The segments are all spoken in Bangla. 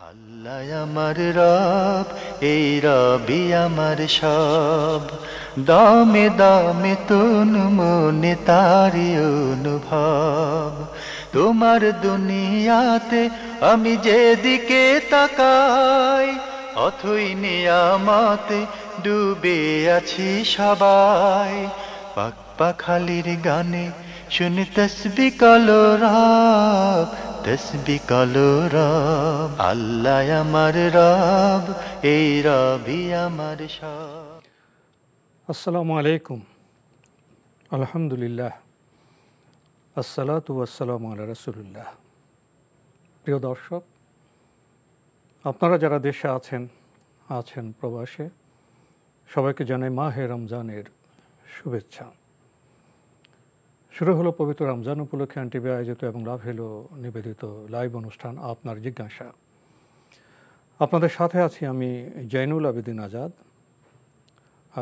আল্লাহ আমার রব, এই রবি আমার সব, দামে দামে তন মনে তারি অনুভব। তোমার দুনিয়াতে আমি যেদিকে তাকাই, অথই নিয়ামতে ডুবে আছি সবাই। পাক পাখালির গানে শুনি তসবিহ কলরব, তসবিহ কলরব। আল্লাহ আমার রব, এই রবি আমার সব। আসসালামু আলাইকুম, আলহামদুলিল্লাহ, আসসালাতু ওয়াসসালামু আলা রাসূলিল্লাহ। প্রিয় দর্শক, আপনারা যারা দেশে আছেন প্রবাসে, সবাইকে জানাই মাহে রমজানের শুভেচ্ছা। শুরু হলো পবিত্র রমজান উপলক্ষে এনটিভি আয়োজিত এবং লাভ হলো নিবেদিত লাইভ অনুষ্ঠান আপনার জিজ্ঞাসা। আপনাদের সাথে আছি আমি জৈনুল আবেদিন আজাদ।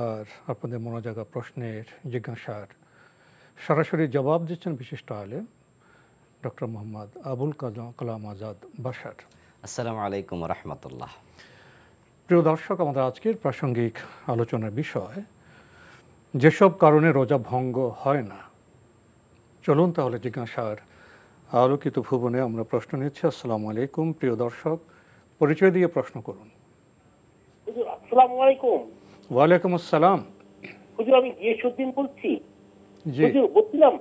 আর আপনাদের মনোজাগা প্রশ্নের জিজ্ঞাসার সরাসরি জবাব দিচ্ছেন বিশিষ্ট আলেম ডক্টর মোহাম্মদ আবুল কালাম আজাদ বাশার। আসসালামু আলাইকুম রহমতুল্লাহ। প্রিয় দর্শক, আমাদের আজকের প্রাসঙ্গিক আলোচনার বিষয় যেসব কারণে রোজা ভঙ্গ হয় না। চলুন তাহলে জিজ্ঞাসার আলোকিত ভুবনে আমরা প্রশ্ন নিচ্ছি। আসসালামু আলাইকুম। প্রিয় দর্শক, পরিচয় দিয়ে প্রশ্ন করুন। আসসালামু আলাইকুম। ওয়ালাইকুম আসসালাম। হুজুর, আমি গিয়াসউদ্দিন বলছি। জি, হুজুর, বলছিলাম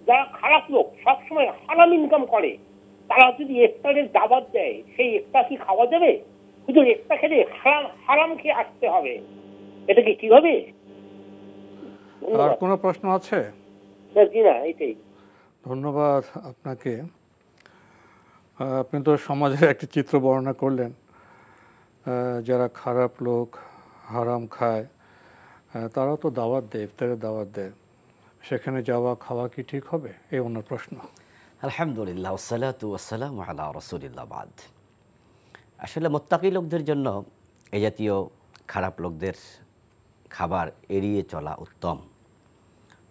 যারা খারাপ লোক সবসময় হারাম ইনকাম করে, তারা যদি ইফতারের দাওয়াত দেয়, সেই ইফতার কি খাওয়া যাবে? হুজুর, ইফতার খেলে হারাম খেয়ে আসতে হবে, এটা কি ঠিক হবে? আর কোনো প্রশ্ন আছে? জি না, এইটাই। ধন্যবাদ আপনাকে। আপনি তো সমাজের একটি চিত্র বর্ণনা করলেন। যারা খারাপ লোক, হারাম খায়, তারাও তো দাওয়াত দেয়, ইফতারের দাওয়াত দেয়। সেখানে যাওয়া খাওয়া কি ঠিক হবে? এই ওনার প্রশ্ন। আলহামদুলিল্লাহ, ওয়াসসালাতু ওয়াসসালামু আলা রাসূলিল্লাহ। বাদ, আসলে মুত্তাকি লোকদের জন্য এই জাতীয় খারাপ লোকদের খাবার এড়িয়ে চলা উত্তম।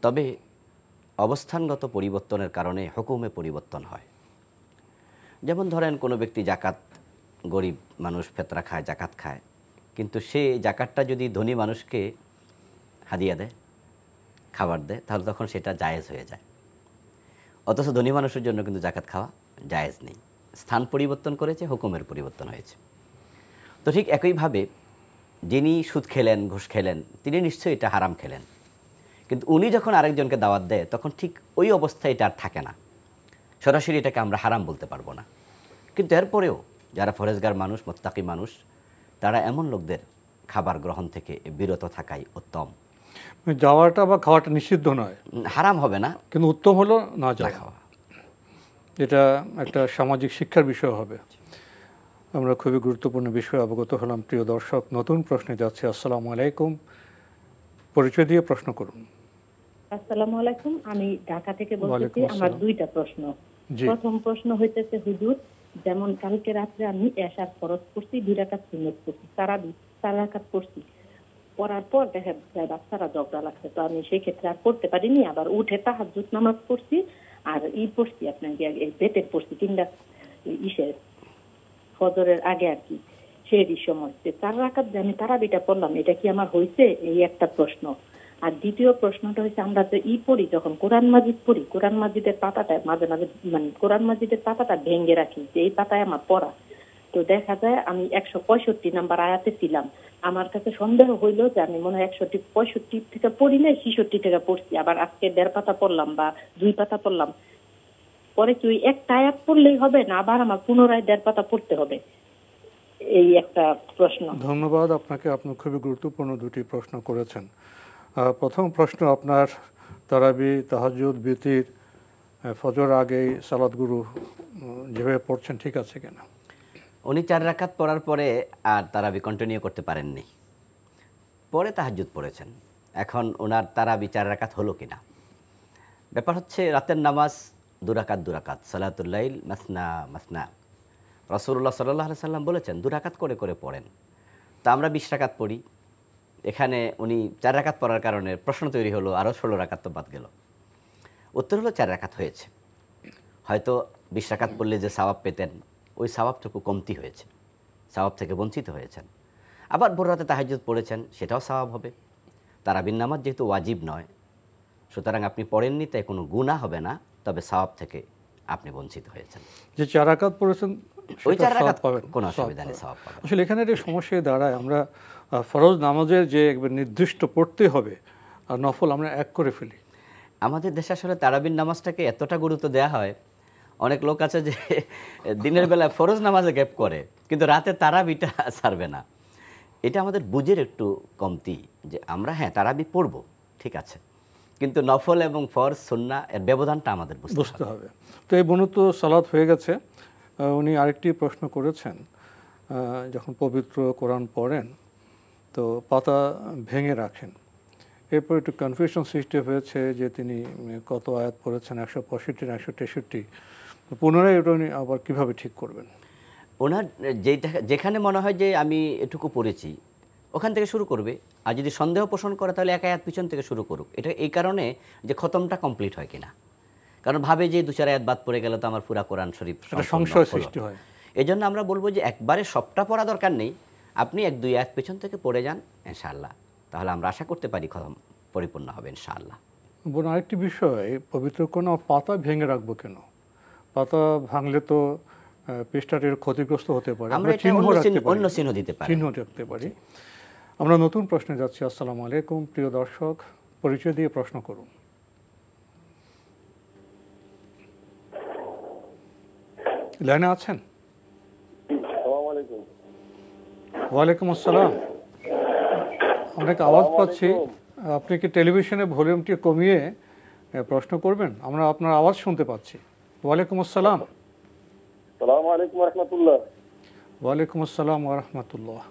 তবে অবস্থানগত পরিবর্তনের কারণে হুকুমে পরিবর্তন হয়। যেমন ধরেন, কোনো ব্যক্তি জাকাত, গরিব মানুষ ফেতরা খায়, জাকাত খায়, কিন্তু সে জাকাতটা যদি ধনী মানুষকে হাদিয়া দেয়, খাবার দেয়, তাহলে তখন সেটা জায়েজ হয়ে যায়। অথচ ধনী মানুষের জন্য কিন্তু জাকাত খাওয়া জায়েজ নেই। স্থান পরিবর্তন করেছে, হুকুমের পরিবর্তন হয়েছে। তো ঠিক একইভাবে যিনি সুদ খেলেন, ঘুষ খেলেন, তিনি নিশ্চয়ই এটা হারাম খেলেন, কিন্তু উনি যখন আরেকজনকে দাওয়াত দেয়, তখন ঠিক ওই অবস্থায় এটা আর থাকে না। সরাসরি এটাকে আমরা হারাম বলতে পারবো না। কিন্তু এরপরেও যারা ফরেজগার মানুষ, মুত্তাকি মানুষ, তারা এমন লোকদের খাবার গ্রহণ থেকে বিরত থাকাই উত্তম। যাওয়াটা বা খাওয়াটা নিষিদ্ধ নয়, হারাম হবে না, কিন্তু উত্তম হলো না না যাওয়া। খাওয়া। এটা একটা সামাজিক শিক্ষার বিষয় হবে। আমরা খুবই গুরুত্বপূর্ণ বিষয়ে অবগত হলাম। প্রিয় দর্শক, নতুন প্রশ্নে যাচ্ছে। আসসালামু আলাইকুম। পরিচয় দিয়ে প্রশ্ন করুন। আসসালামু আলাইকুম, আমি ঢাকা থেকে বলতেছি। ওয়ালাইকুম আসসালাম। আমার দুইটা প্রশ্ন। জি, প্রথম প্রশ্ন হইতেছে, হুজুর, যেমন কালকে রাত্রে আমি এশার ফরজ করছি, 2 রাকাত সুন্নাত করছি, তারাবি 4 রাকাত করছি। পড়ার পর দেখা যায় বাচ্চারা ঝগড়া লাগছে, তো আমি সেই ক্ষেত্রে আর পড়তে পারিনি। আবার উঠে তাহাজ্জুদ নামাজ পড়ছি, আর পড়ছি আপনার এই বেতের পড়ছি 3 রাকাত ইসের ফজরের আগে আর কি, সেই সময় 4 রাকাত যে আমি তারাবিটা পড়লাম, এটা কি আমার হয়েছে? এই একটা প্রশ্ন। আর দ্বিতীয় প্রশ্নটা হচ্ছে, আমরা তো পড়ি, যখন কোরআন মাজিদ পড়ি, কোরআন মাজিদের পাতাটা মাঝে মাঝে মানে কোরআন মাজিদের পাতাটা ভেঙে রাখি, যে এই পাতায় আমার পড়া। তো দেখা যায় আমি 165 নাম্বার আয়াতে ছিলাম। আমার কাছে সন্দেহ হইলো যে আমি মনে হয় 165 থেকে পড়ি না, 66 থেকে পড়ছি। আবার আজকে 1.5 পাতা পড়লাম বা 2 পাতা পড়লাম, পরে কি ওই একটা আয়াত পড়লেই হবে, না আবার আমার পুনরায় 1.5 পাতা পড়তে হবে? এই একটা প্রশ্ন। ধন্যবাদ আপনাকে। আপনি খুবই গুরুত্বপূর্ণ দুটি প্রশ্ন করেছেন। প্রথম প্রশ্ন, আপনার তারাবি, তাহাজ্জুদ, বিতির, ফজর আগেই সালাতগুরু যেভাবে পড়ছেন ঠিক আছে কিনা? উনি 4 রাকাত পড়ার পরে আর তারাবি কন্টিনিউ করতে পারেননি, পরে তাহাজ্জুদ পড়েছেন। এখন ওনার তারাবি 4 রাকাত হলো কিনা, ব্যাপার হচ্ছে রাতের নামাজ 2 রাকাত 2 রাকাত, সালাতুল লাইল মাসনা মাসনা। রাসূলুল্লাহ সাল্লাল্লাহু আলাইহি সাল্লাম বলেছেন 2 রাকাত করে করে পড়েন। তা আমরা 20 রাকাত পড়ি। এখানে উনি 4 রাকাত পড়ার কারণে প্রশ্ন তৈরি হলো, আরও 16 রাকাত তো বাদ গেল। উত্তর হলো 4 রাকাত হয়েছে। হয়তো 20 রাকাত পড়লে যে সওয়াব পেতেন, ওই সওয়াবটুকু কমতি হয়েছে। সওয়াব থেকে বঞ্চিত হয়েছেন। আবার ভোর রাতে তাহাজ্জুদ পড়েছেন, সেটাও সওয়াব হবে। তারাবির নামাজ যেহেতু ওয়াজিব নয়, সুতরাং আপনি পড়েননি তাই কোনো গুনাহ হবে না, তবে সওয়াব থেকে আপনি বঞ্চিত হয়েছেন। যে 4 রাকাত পড়েছেন ওই 4 রাকাত পাবেন, কোনো অসুবিধা নেই, সওয়াব পাবেন। আসলে এখানে একটা সমস্যা দাঁড়ায়, আমরা ফরজ নামাজের যে একবার নির্দিষ্ট পড়তে হবে আর নফল আমরা এক করে ফেলি। আমাদের দেশে আসলে তারাবির নামাজটাকে এতটা গুরুত্ব দেওয়া হয়, অনেক লোক আছে যে দিনের বেলায় ফরজ নামাজে গ্যাপ করে কিন্তু রাতে তারাবিটা ছাড়বে না। এটা আমাদের বুঝের একটু কমতি, যে আমরা হ্যাঁ তারাবি পড়ব ঠিক আছে, কিন্তু নফল এবং ফরজ সুন্নাহ এর ব্যবধানটা আমাদের বুঝতে হবে। তো এই বনু তো সালাত হয়ে গেছে, উনি আরেকটি প্রশ্ন করেছেন, যখন পবিত্র কোরআন পড়েন তো পাতা ভেঙে রাখেন, এরপর একটু কনফিউশন সৃষ্টি হয়েছে যে তিনি কত আয়াত পড়েছেন, 165 না 163, পুনরায় এটা উনি আবার কীভাবে ঠিক করবেন? ওনার যেখানে মনে হয় যে আমি এটুকু পড়েছি ওখান থেকে শুরু করবে, আর যদি সন্দেহ পোষণ করে তাহলে এক আয়াত পিছন থেকে শুরু করুক। এটা এই কারণে যে খতমটা কমপ্লিট হয় কিনা, কারণ ভাবে যে 2-4 আয়াত বাদ পড়ে গেল তো আমার পুরা কোরআন শরীফ সংশয় সৃষ্টি হয়। এই জন্য আমরা বলবো যে একবারে সবটা পড়া দরকার নেই, আপনি 1-2 আয়াত পিছন থেকে পড়ে যান ইনশাআল্লাহ, তাহলে আমরা আশা করতে পারি খতম পরিপূর্ণ হবে ইনশাআল্লাহ। বোন, আরেকটি বিষয়, পবিত্র কোন পাতা ভেঙে রাখবো কেন? পাতা ভাঙলে তো পৃষ্ঠাটির ক্ষতিগ্রস্ত হতে পারে, আমরা অন্য চিহ্ন দিতে পারি, চিহ্ন রাখতে পারি। আমরা নতুন প্রশ্নে যাচ্ছি। আসসালামু আলাইকুম প্রিয় দর্শক, পরিচয় দিয়ে প্রশ্ন করুন। লাইনে আছেন? ওয়ালাইকুম আসসালাম। অনেক আওয়াজ পাচ্ছি, আপনি কি টেলিভিশনে ভলিউমটি কমিয়ে প্রশ্ন করবেন? আমরা আপনার আওয়াজ শুনতে পাচ্ছি। ওয়ালাইকুম আসসালাম। আসসালামু আলাইকুম ওয়া রাহমাতুল্লাহ। ওয়ালাইকুম আসসালাম ওয়া রাহমাতুল্লাহ।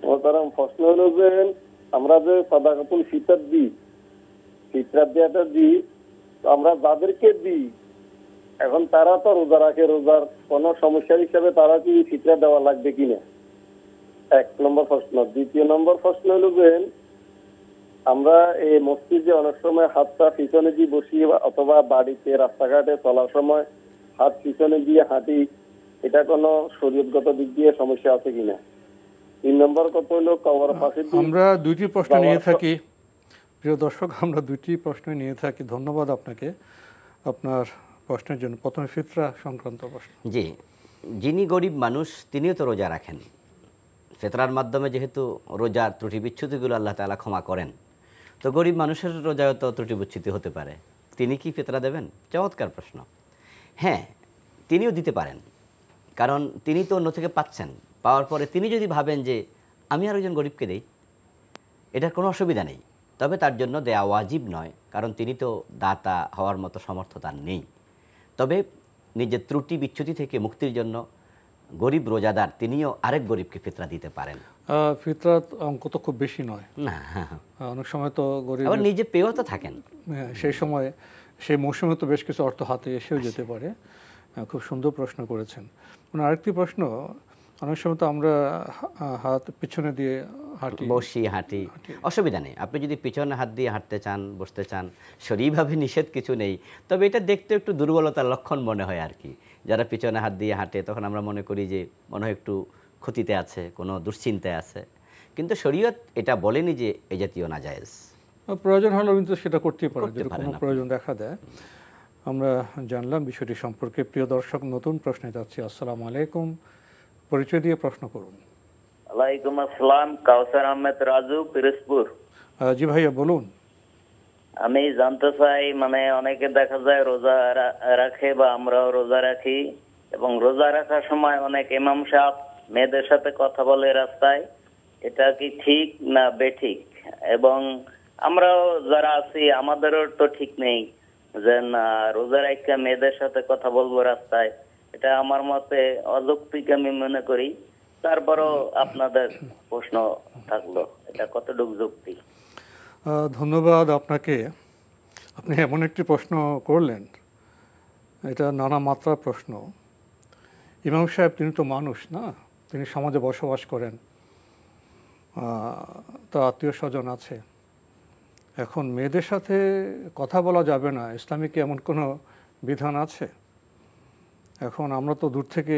মোহতারাম, প্রশ্ন হলো যে আমরা যে সাদাকাতুল ফিতর দিই, ফিতরাত দেওয়াটা দিই, আমরা যাদেরকে দিই এখন তারা তো রোজা রাখে, রোজার কোনো সমস্যা হিসাবে তারা কি ফিতরা দেওয়া লাগবে কিনা, 1 নম্বর প্রশ্ন। 2 নম্বর প্রশ্ন হলো যে আমরা এই মসজিদে অনেক সময় হাতটা পিছনে দিয়ে বসি অথবা বাড়িতে রাস্তাঘাটে চলার সময় হাত পিছনে দিয়ে হাঁটি, এটা কোনো শরীয়তগত দিক দিয়ে সমস্যা আছে কিনা। 3 নম্বর কথা হলো কবর পাশে আমরা 2টি প্রশ্ন নিয়ে থাকি প্রিয় দর্শক, আমরা 2টি প্রশ্ন নিয়ে থাকি। ধন্যবাদ আপনাকে আপনার প্রশ্নের জন্য। প্রথমে ফিতরা সংক্রান্ত প্রশ্ন। জি, যিনি গরিব মানুষ তিনিও তো রোজা রাখেন, ফিতরার মাধ্যমে যেহেতু রোজার ত্রুটি বিচ্ছুতিগুলো আল্লাহ তাআলা ক্ষমা করেন, তো গরিব মানুষের রোজায় তো ত্রুটি বিচ্ছুতি হতে পারে, তিনি কি ফিতরা দেবেন? চমৎকার প্রশ্ন। হ্যাঁ, তিনিও দিতে পারেন, কারণ তিনি তো অন্য থেকে পাচ্ছেন, পাওয়ার পরে তিনি যদি ভাবেন যে আমি আর একজন গরিবকে দেই, এটার কোনো অসুবিধা নেই, তবে তার জন্য দেয়া ওয়াজিব নয়, কারণ তিনি তো দাতা হওয়ার মতো সমর্থ তার নেই। তবে নিজের ত্রুটি বিচ্ছুতি থেকে মুক্তির জন্য গরিব রোজাদার তিনিও আরেক গরিবকে ফিতরা দিতে পারেন। ফিতরাত অঙ্ক তো খুব বেশি নয় না, অনেক সময় তো গরিব আবার নিজে পেয়েও তো থাকেন, সেই সময় সেই মৌসুমে তো বেশ কিছু অর্থ হাতে এসেও যেতে পারে। খুব সুন্দর প্রশ্ন করেছেন। আরেকটি প্রশ্ন, অনেক সময় তো আমরা হাত পিছনে দিয়ে হাঁটি, অসুবিধা নেই। আপনি যদি পিছনে হাত দিয়ে হাঁটতে চান, বসতে চান, শরীরভাবে নিষেধ কিছু নেই, তবে এটা দেখতে একটু দুর্বলতার লক্ষণ মনে হয় আর কি। যারা পিছনে হাত দিয়ে হাঁটে তখন আমরা মনে করি যে মনে হয় একটু ক্ষতিতে আছে, কোনো দুশ্চিন্তায় আছে, কিন্তু শরীয়ত এটা বলেনি যে এই জাতীয় নাজায়েজ। প্রয়োজন হলেও কিন্তু সেটা করতেই পারে যদি কোনো প্রয়োজন দেখা দেয়। আমরা জানলাম বিষয়টি সম্পর্কে। প্রিয় দর্শক, নতুন প্রশ্নে যাচ্ছি। আসসালামু আলাইকুম, পরিচয় দিয়ে প্রশ্ন করুন। ওয়ালাইকুম আসসালাম, কাউসার আহমেদ রাজু, পিরোজপুর। জি ভাইয়া বলুন। আমি জানতে চাই, মানে অনেকে দেখা যায় রোজা রাখে বা আমরাও রোজা রাখি, এবং রোজা রাখার সময় অনেক ইমাম সাহেব মেয়েদের সাথে কথা বলে রাস্তায়, এটা কি ঠিক না বেঠিক? এবং আমরাও যারা আছি আমাদেরও তো ঠিক নেই যে না রোজা রাখা মেয়েদের সাথে কথা বলবো রাস্তায়, এটা আমার মতে অযৌক্তিক আমি মনে করি। তারপরও আপনাদের প্রশ্ন থাকলো, এটা কতটুকু যুক্তি? ধন্যবাদ আপনাকে। আপনি এমন একটি প্রশ্ন করলেন, এটা নানা মাত্রার প্রশ্ন। ইমাম সাহেব তিনি তো মানুষ না, তিনি সমাজে বসবাস করেন, তার আত্মীয় স্বজন আছে। এখন মেয়েদের সাথে কথা বলা যাবে না, ইসলামিক এমন কোনো বিধান আছে? এখন আমরা তো দূর থেকে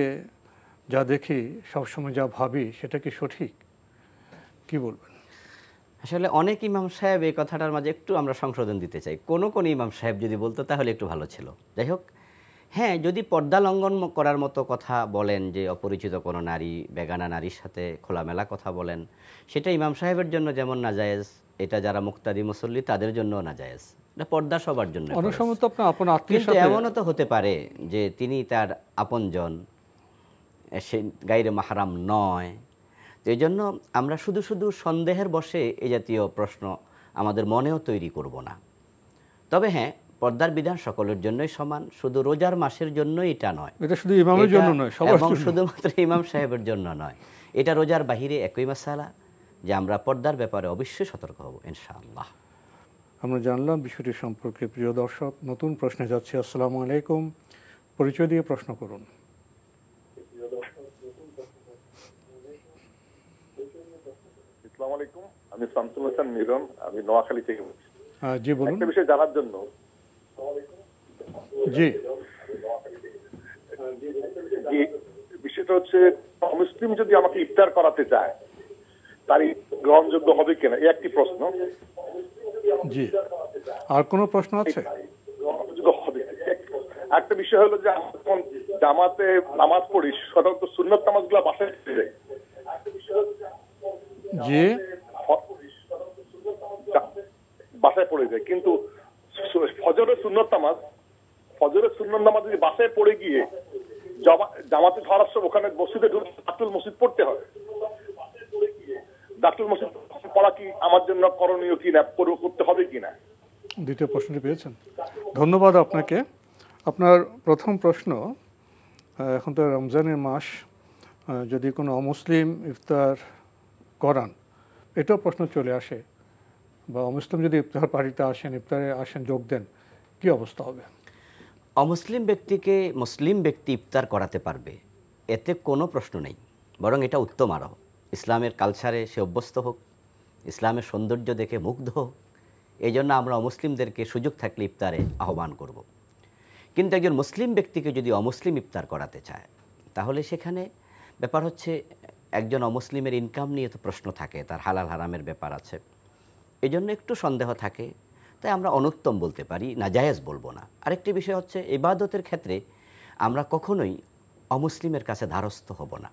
যা দেখি সবসময় যা ভাবি সেটা কি সঠিক, কি বলবেন? আসলে অনেক ইমাম সাহেব এই কথাটার মাঝে একটু আমরা সংশোধন দিতে চাই। কোন ইমাম সাহেব যদি বলতো তাহলে একটু ভালো ছিল। যাই হোক, হ্যাঁ, যদি পর্দা লঙ্ঘন করার মতো কথা বলেন, যে অপরিচিত কোনো নারী, বেগানা নারীর সাথে খোলামেলা কথা বলেন, সেটা ইমাম সাহেবের জন্য যেমন নাজায়েজ, এটা যারা মুক্তাদি মুসল্লি তাদের জন্য নাজায়েজ। এটা পর্দা সবার জন্য। অনেক সময় তো আপন আত্মীয়ের কিন্তু সাথে এমনও তো হতে পারে যে তিনি তার আপনজন, সে গায়রে মাহরাম নয়। তো এই জন্য আমরা শুধু শুধু সন্দেহের বশে এই জাতীয় প্রশ্ন আমাদের মনেও তৈরি করব না। তবে হ্যাঁ, পর্দার বিধান সকলের জন্যই সমান, শুধু রোজার মাসের জন্যই এটা নয়, এটা শুধু ইমামের জন্য নয়, সবার এবং জন্য। শুধুমাত্র ইমাম সাহেবের জন্য নয়, এটা রোজার বাহিরে একই মাসালা, যে আমরা পর্দার ব্যাপারে অবশ্যই সতর্ক হব ইনশাআল্লাহ। আমরা জানলাম বিষয়টি সম্পর্কে। প্রিয় দর্শক, নতুন প্রশ্নে যাচ্ছি। আসসালামু আলাইকুম, পরিচয় দিয়ে প্রশ্ন করুন। আসসালামু আলাইকুম, আমি শামসুল হাসান মিরন, আমি নোয়াখালী থেকে বলছি। জি বলুন। একটা বিষয় জানার জন্য। জি, বিষয়টা হচ্ছে, মুসলিম যদি আমাকে ইফতার করাতে চায় তার গ্রহণযোগ্য হবে কিনা, এই একটি প্রশ্ন। জি, আর কোনো প্রশ্ন আছে? গ্রহণযোগ্য হবে। একটা বিষয় হলো যে আমরা যখন জামাতে নামাজ পড়ি, সাধারণত সুন্নত নামাজগুলো বাসায় পড়ে যায়। জি, বাসায় পড়ে যায়, কিন্তু ফজরের সুন্নত নামাজ যদি বাসায় পড়ে গিয়ে জামাতে ধরার সময় ওখানে মসজিদে দাখিল মসজিদ পড়তে হয়, দাখিল মসজিদ পড়া কি আমার জন্য করণীয় কিনা, করতে হবে কিনা? দ্বিতীয় প্রশ্নটি পেয়েছেন, ধন্যবাদ আপনাকে। আপনার প্রথম প্রশ্ন, এখন তো রমজানের মাস, যদি কোনো অমুসলিম ইফতার করান, এটাও প্রশ্ন চলে আসে, বা অমুসলিম যদি ইফতার পার্টিতে আসেন, ইফতারে আসেন, যোগ দেন, কি অবস্থা হবে? অমুসলিম ব্যক্তিকে মুসলিম ব্যক্তি ইফতার করাতে পারবে, এতে কোনো প্রশ্ন নেই, বরং এটা উত্তম আরও। ইসলামের কালচারে সে অভ্যস্ত হোক, ইসলামের সৌন্দর্য দেখে মুগ্ধ হোক, এই জন্য আমরা অমুসলিমদেরকে সুযোগ থাকলে ইফতারে আহ্বান করব। কিন্তু একজন মুসলিম ব্যক্তিকে যদি অমুসলিম ইফতার করাতে চায়, তাহলে সেখানে ব্যাপার হচ্ছে, একজন অমুসলিমের ইনকাম নিয়ে তো প্রশ্ন থাকে, তার হালাল হারামের ব্যাপার আছে, এই জন্য একটু সন্দেহ থাকে, তাই আমরা অনুত্তম বলতে পারি, নাজায়েজ বলবো না। আরেকটি বিষয় হচ্ছে, ইবাদতের ক্ষেত্রে আমরা কখনোই অমুসলিমের কাছে ধারস্থ হব না।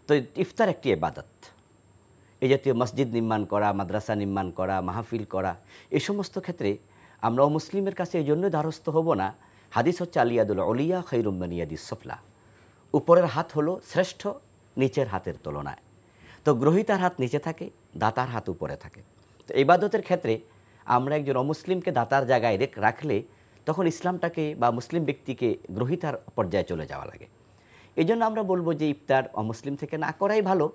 তো ইফতার একটি ইবাদত, এই জাতীয় মসজিদ নির্মাণ করা, মাদ্রাসা নির্মাণ করা, মাহফিল করা, এই সমস্ত ক্ষেত্রে আমরা অমুসলিমের কাছে এই জন্যই ধারস্থ হব না। হাদিস হচ্ছে, আলিয়াদুল অলিয়া খৈরুম মিন ইয়াদিস সুফলা, উপরের হাত হলো শ্রেষ্ঠ নিচের হাতের তুলনায়। তো গ্রহীতার হাত নিচে থাকে, দাতার হাত উপরে থাকে। তো ইবাদতের ক্ষেত্রে আমরা একজন অমুসলিমকে দাতার জায়গায় রাখলে তখন ইসলামটাকে বা মুসলিম ব্যক্তিকে গ্রহীতার পর্যায়ে চলে যাওয়া লাগে। এই জন্য আমরা বলবো যে ইফতার অমুসলিম থেকে না করাই ভালো,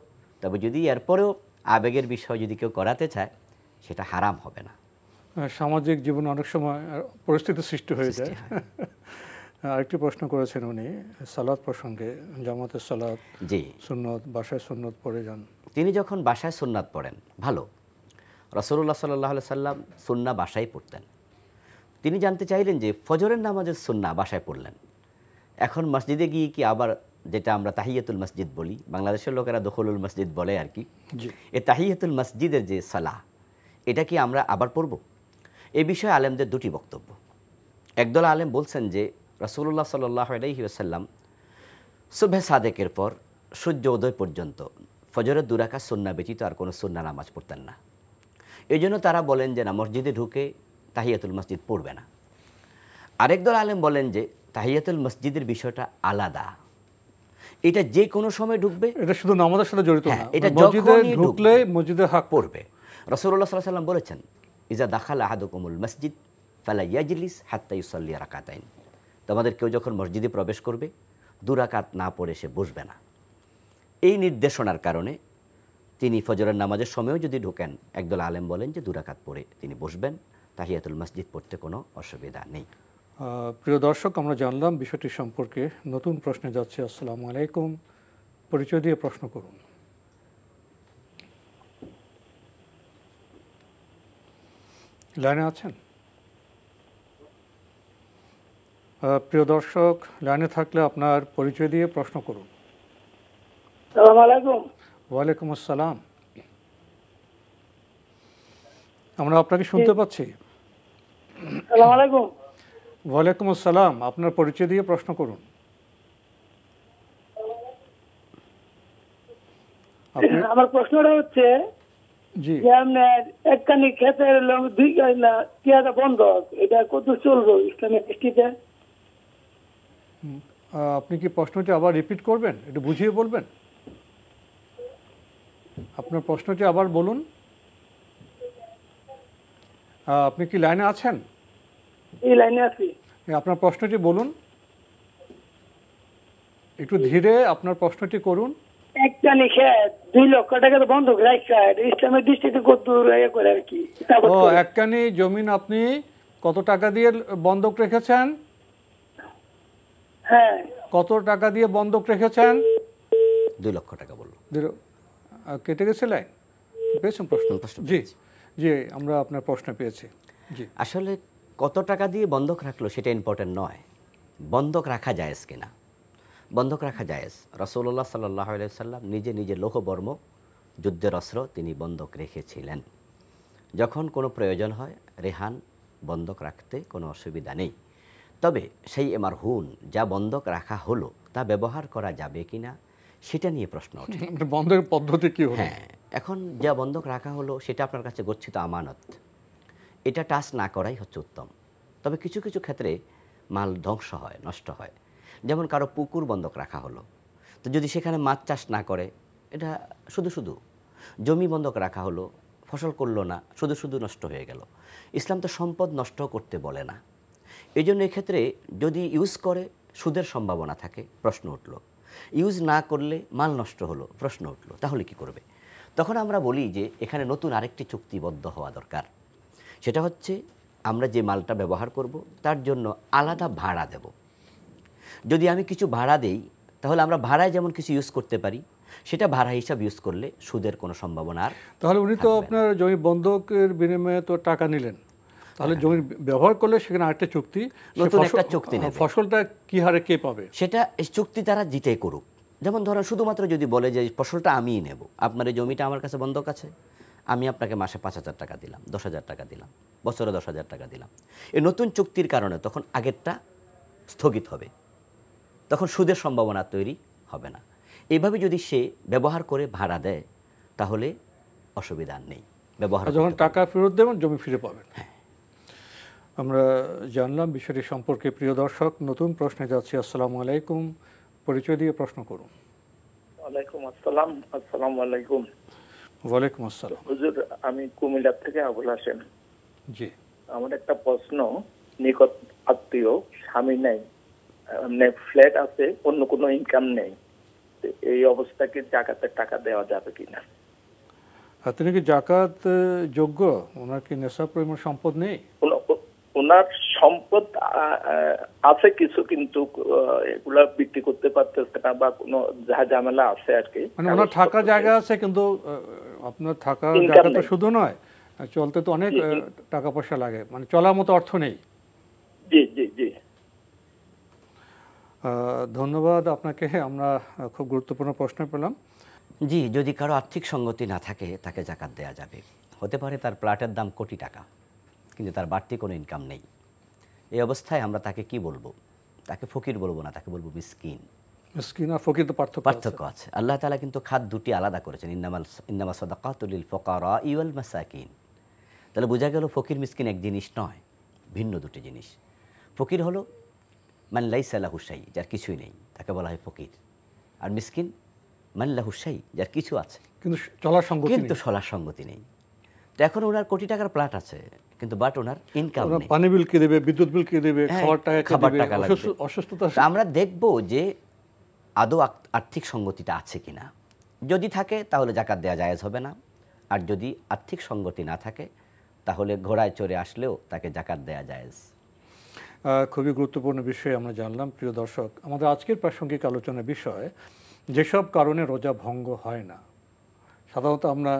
তবে যদি এরপরেও আবেগের বিষয় যদি কেউ করাতে চায়, সেটা হারাম হবে না। সামাজিক জীবনে অনেক সময় পরিস্থিতি সৃষ্টি হয়ে যায়। আরেকটি প্রশ্ন করেছেন উনি সালাত প্রসঙ্গে, জামাতের সালাত, জি, সুন্নত, বাসায় সুন্নত পড়ে যান। তিনি যখন বাসায় সুন্নাত পড়েন, ভালো, রাসূলুল্লাহ সাল্লাল্লাহু আলাইহি সাল্লাম সুন্নাহ বাসায় পড়তেন। তিনি জানতে চাইলেন যে ফজরের নামাজের সুন্নাহ বাসায় পড়লেন, এখন মসজিদে গিয়ে কি আবার, যেটা আমরা তাহিয়াতুল মসজিদ বলি, বাংলাদেশের লোকেরা দখলুল মসজিদ বলে আর কি, এই তাহিয়াতুল মসজিদের যে সালাহ, এটা কি আমরা আবার পড়ব? এই বিষয়ে আলেমদের দুটি বক্তব্য। একদল আলেম বলছেন যে রাসূলুল্লাহ সাল্লাল্লাহু আলাইহি ওয়াসাল্লাম সুবহে সাদেকের পর সূর্য উদয় পর্যন্ত ফজরের 2 রাকাত সুন্নাহ ব্যতীত আর কোনো সুন্নাহ নামাজ পড়তেন না। এই জন্য তারা বলেন যে না, মসজিদে ঢুকে তাহিয়াতুল মসজিদ পড়বে না। আরেক দল আলেম বলেন যে তাহিয়াতুল মসজিদের বিষয়টা আলাদা, এটা যে কোনো সময় ঢুকবে, এটা শুধু নামাজের সাথে জড়িত না, এটা মসজিদে যখনই ঢুকলে মসজিদের হক পড়বে। রাসূলুল্লাহ সাল্লাল্লাহু আলাইহি ওয়াসাল্লাম বলেছেন, ইজা দাখালা আহাদুকুমুল মসজিদ ফালা ইয়াজলিস হাত্তা ইউসাল্লি রাকাতাইন, তোমাদের কেউ যখন মসজিদে প্রবেশ করবে 2 রাকাত না পড়ে সে বসবে না। এই নির্দেশনার কারণে তিনি ফজরের নামাজের সময়ও যদি ঢোকেন, একদল আলেম বলেন যে 2 রাকাত পড়ে তিনি বসবেন, তাহিয়াতুল মসজিদ পড়তে কোনো অসুবিধা নেই। প্রিয় দর্শক, আমরা জানলাম বিষয়টি সম্পর্কে। নতুন প্রশ্নে যাচ্ছে। আসসালামু আলাইকুম, পরিচয় দিয়ে প্রশ্ন করুন। লাইনে আছেন? প্রিয় দর্শক, লাইনে থাকলে আপনার পরিচয় দিয়ে প্রশ্ন করুন। আসসালামু আলাইকুম। ওয়ালাইকুম আসসালাম। আমরা আপনাকে শুনতে পাচ্ছি। আসসালামু আলাইকুম। ওয়ালাইকুম আসসালাম। আপনার পরিচয় দিয়ে প্রশ্ন করুন। আমার প্রশ্নটা হচ্ছে জি, যে আপনার একখানি ক্ষেতের দুই কিয়াটা বন্ধ, এটা কত চলবে ইসলামিক দৃষ্টিতে? আপনি কি প্রশ্নটি আবার রিপিট করবেন, একটু বুঝিয়ে বলবেন? আপনার প্রশ্নটি আবার বলুন। আপনি কি লাইনে আছেন? এই লাইনে আছি। আপনার প্রশ্নটি বলুন, একটু ধীরে আপনার প্রশ্নটি করুন। একখানি ক্ষেত 2 লক্ষ টাকা বন্ধক রাখা, ইসলামিক দৃষ্টিতে কত ইয়ে করে আর কি? ও, একখানি জমিন আপনি কত টাকা দিয়ে বন্ধক রেখেছেন? হ্যাঁ। কত টাকা দিয়ে বন্ধক রেখেছেন? 2 লক্ষ টাকা বলল। কেটে গেছে লাইন, পেয়েছেন প্রশ্ন? জি জি, আমরা আপনার প্রশ্ন পেয়েছি। জি, আসলে কত টাকা দিয়ে বন্ধক রাখলো সেটা ইম্পর্টেন্ট নয়, বন্ধক রাখা জায়েজ কিনা। বন্ধক রাখা জায়েজ। রাসূলুল্লাহ সাল্লাল্লাহু আলাইহি সাল্লাম নিজে লৌহবর্ম যুদ্ধের অস্ত্র তিনি বন্ধক রেখেছিলেন। যখন কোনো প্রয়োজন হয় রেহান বন্ধক রাখতে কোনো অসুবিধা নেই। তবে সেই মারহুন যা বন্ধক রাখা হলো তা ব্যবহার করা যাবে কিনা সেটা নিয়ে প্রশ্ন ওঠে। বন্ধকের পদ্ধতি কি হলো? হ্যাঁ, এখন যা বন্ধক রাখা হলো সেটা আপনার কাছে গচ্ছিত আমানত, এটা টাচ না করাই হচ্ছে উত্তম। তবে কিছু কিছু ক্ষেত্রে মাল ধ্বংস হয়, নষ্ট হয়। যেমন কারো পুকুর বন্ধক রাখা হলো, তো যদি সেখানে মাছ চাষ না করে, এটা শুধু জমি বন্ধক রাখা হলো, ফসল করলো না, শুধু নষ্ট হয়ে গেল। ইসলাম তো সম্পদ নষ্ট করতে বলে না। এই জন্য এক্ষেত্রে যদি ইউজ করে সুদের সম্ভাবনা থাকে, প্রশ্ন উঠল। ইউজ না করলে মাল নষ্ট হলো, প্রশ্ন উঠল, তাহলে কি করবে? তখন আমরা বলি যে এখানে নতুন আরেকটি চুক্তিবদ্ধ হওয়া দরকার। সেটা হচ্ছে আমরা যে মালটা ব্যবহার করব তার জন্য আলাদা ভাড়া দেব। যদি আমি কিছু ভাড়া দেই তাহলে আমরা ভাড়ায় যেমন কিছু ইউজ করতে পারি, সেটা ভাড়া হিসাব ইউজ করলে সুদের কোনো সম্ভাবনা আর। তাহলে উনি তো আপনার জমি বন্ধকের বিনিময়ে তো টাকা নিলেন, তাহলে জমি ব্যবহার করলে সেখানে আরেকটা চুক্তি, নতুন একটা চুক্তি নেবে। ফসলটা কি হারে কে পাবে সেটা এই চুক্তি তারা যেটাই করুক। যেমন ধরো শুধুমাত্র যদি বলে যে ফসলটা আমিই নেব, আপনার এই জমিটা আমার কাছে বন্ধক আছে, আমি আপনাকে মাসে 5,000 টাকা দিলাম, 10,000 টাকা দিলাম, বছরে 10,000 টাকা দিলাম। এই নতুন চুক্তির কারণে তখন আগেরটা স্থগিত হবে, তখন সুদের সম্ভাবনা তৈরি হবে না। এইভাবে যদি সে ব্যবহার করে ভাড়া দেয় তাহলে অসুবিধা নেই, ব্যবহার যখন টাকা ফেরত দেবেন জমি ফিরে পাবেন। হ্যাঁ, আমরা জানলাম বিষয়টি সম্পর্কে। প্রিয় দর্শক, নতুন প্রশ্নে যাচ্ছি। আসসালামু আলাইকুম, পরিচয় দিয়ে প্রশ্ন করুন। ওয়ালাইকুম আসসালাম। আসসালামু আলাইকুম। ওয়ালাইকুম আসসালাম। হুজুর, আমি কুমিল্লা থেকে আবুল হাসেম। জি, আমার একটা প্রশ্ন, নিকট আত্মীয়, স্বামী নেই, ফ্ল্যাট আছে, অন্য কোনো ইনকাম নেই, এই অবস্থাকে জাকাতের টাকা দেওয়া যাবে কিনা? তিনি কি জাকাত যোগ্য? ওনার কি নেশাব পরিমাণ সম্পদ নেই? ওনার সম্পদ আছে কিছু, কিন্তু এগুলা বিক্রি করতে পারতেছে না বা কোনো ঝামেলা আছে আর কি। মানে ওনার থাকার জায়গা আছে, কিন্তু আপনার থাকার জায়গা তো শুধু নয়, চলতে তো অনেক টাকা পয়সা লাগে, মানে চলার মতো অর্থ নেই। জি জি জি, ধন্যবাদ আপনাকে। আমরা খুব গুরুত্বপূর্ণ প্রশ্ন পেলাম। জি, যদি কারো আর্থিক সঙ্গতি না থাকে তাকে জাকাত দেওয়া যাবে। হতে পারে তার প্লটের দাম কোটি টাকা, কিন্তু তার বাড়তি কোনো ইনকাম নেই। এই অবস্থায় আমরা তাকে কি বলবো? তাকে ফকির বলবো না, তাকে বলবো মিসকিন। মিসকিন আর ফকির তো পার্থক্য আছে। আল্লাহ তাআলা কিন্তু খাত দুটি আলাদা করেছেন, ইন্নামা সাদাকাতু লিল ফুকারা ওয়াল মাসাকিন। তাহলে বোঝা গেল ফকির মিসকিন এক জিনিস নয়, ভিন্ন দুটি জিনিস। ফকির হলো মান লাইসা লাহু শাই, যার কিছুই নেই, তাকে বলা হয় ফকির। আর মিসকিন মান লাহু শাই, যার কিছু আছে কিন্তু চলার সঙ্গতি নেই। তো এখন ওনার কোটি টাকার প্লট আছে, কিন্তু বাট ওনার ইনকাম নেই। পানি বিল কে দেবে, বিদ্যুৎ বিল কে দেবে, খাবার টাকা লাগবে, অসুস্থতা। আমরা দেখব যে আদৌ আর্থিক সঙ্গতিটা আছে কিনা। যদি থাকে তাহলে জাকাত দেওয়া জায়েজ হবে না, আর যদি আর্থিক সঙ্গতি না থাকে তাহলে ঘোড়ায় চড়ে আসলেও তাকে জাকাত দেওয়া জায়েজ। খুবই গুরুত্বপূর্ণ বিষয় আমরা জানলাম। প্রিয় দর্শক, আমাদের আজকের প্রাসঙ্গিক আলোচনার বিষয় যেসব কারণে রোজা ভঙ্গ হয় না। সাধারণত আমরা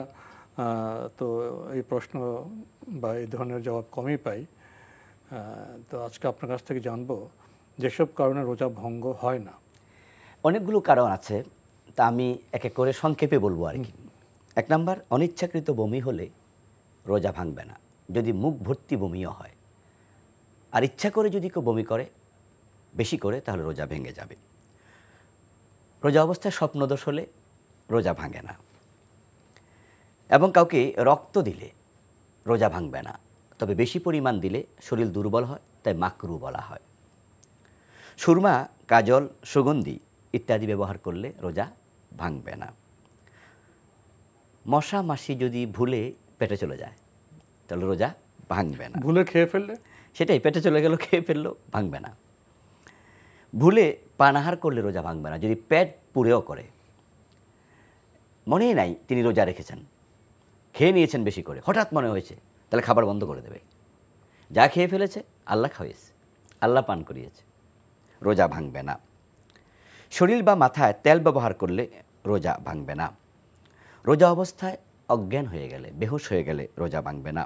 তো এই প্রশ্ন বা এই ধরনের জবাব কমই পাই। তো আজকে আপনার কাছ থেকে জানবো যেসব কারণে রোজা ভঙ্গ হয় না। অনেকগুলো কারণ আছে, তা আমি এক এক করে সংক্ষেপে বলবো আর কি। 1 নাম্বার, অনিচ্ছাকৃত বমি হলে রোজা ভাঙবে না, যদি মুখ ভর্তি বমিও হয়। আর ইচ্ছা করে যদি কেউ বমি করে বেশি করে, তাহলে রোজা ভেঙে যাবে। রোজা অবস্থায় স্বপ্নদোষ হলে রোজা ভাঙে না। এবং কাউকে রক্ত দিলে রোজা ভাঙবে না, তবে বেশি পরিমাণ দিলে শরীর দুর্বল হয়, তাই মাকরু বলা হয়। সুরমা, কাজল, সুগন্ধি ইত্যাদি ব্যবহার করলে রোজা ভাঙবে না। মশা মাছি যদি ভুলে পেটে চলে যায় তাহলে রোজা ভাঙবে না। ভুলে খেয়ে ফেললে? সেটাই, পেটে চলে গেল, খেয়ে ফেললো, ভাঙবে না। ভুলে পানাহার করলে রোজা ভাঙবে না, যদি পেট পুড়েও করে, মনেই নাই তিনি রোজা রেখেছেন, খেয়ে নিয়েছেন বেশি করে, হঠাৎ মনে হয়েছে, তাহলে খাবার বন্ধ করে দেবে। যা খেয়ে ফেলেছে আল্লাহ খাওয়িয়েছে, আল্লাহ পান করিয়েছে, রোজা ভাঙবে না। শরীর বা মাথায় তেল ব্যবহার করলে রোজা ভাঙবে না। রোজা অবস্থায় অজ্ঞান হয়ে গেলে, বেহুশ হয়ে গেলে রোজা ভাঙবে না।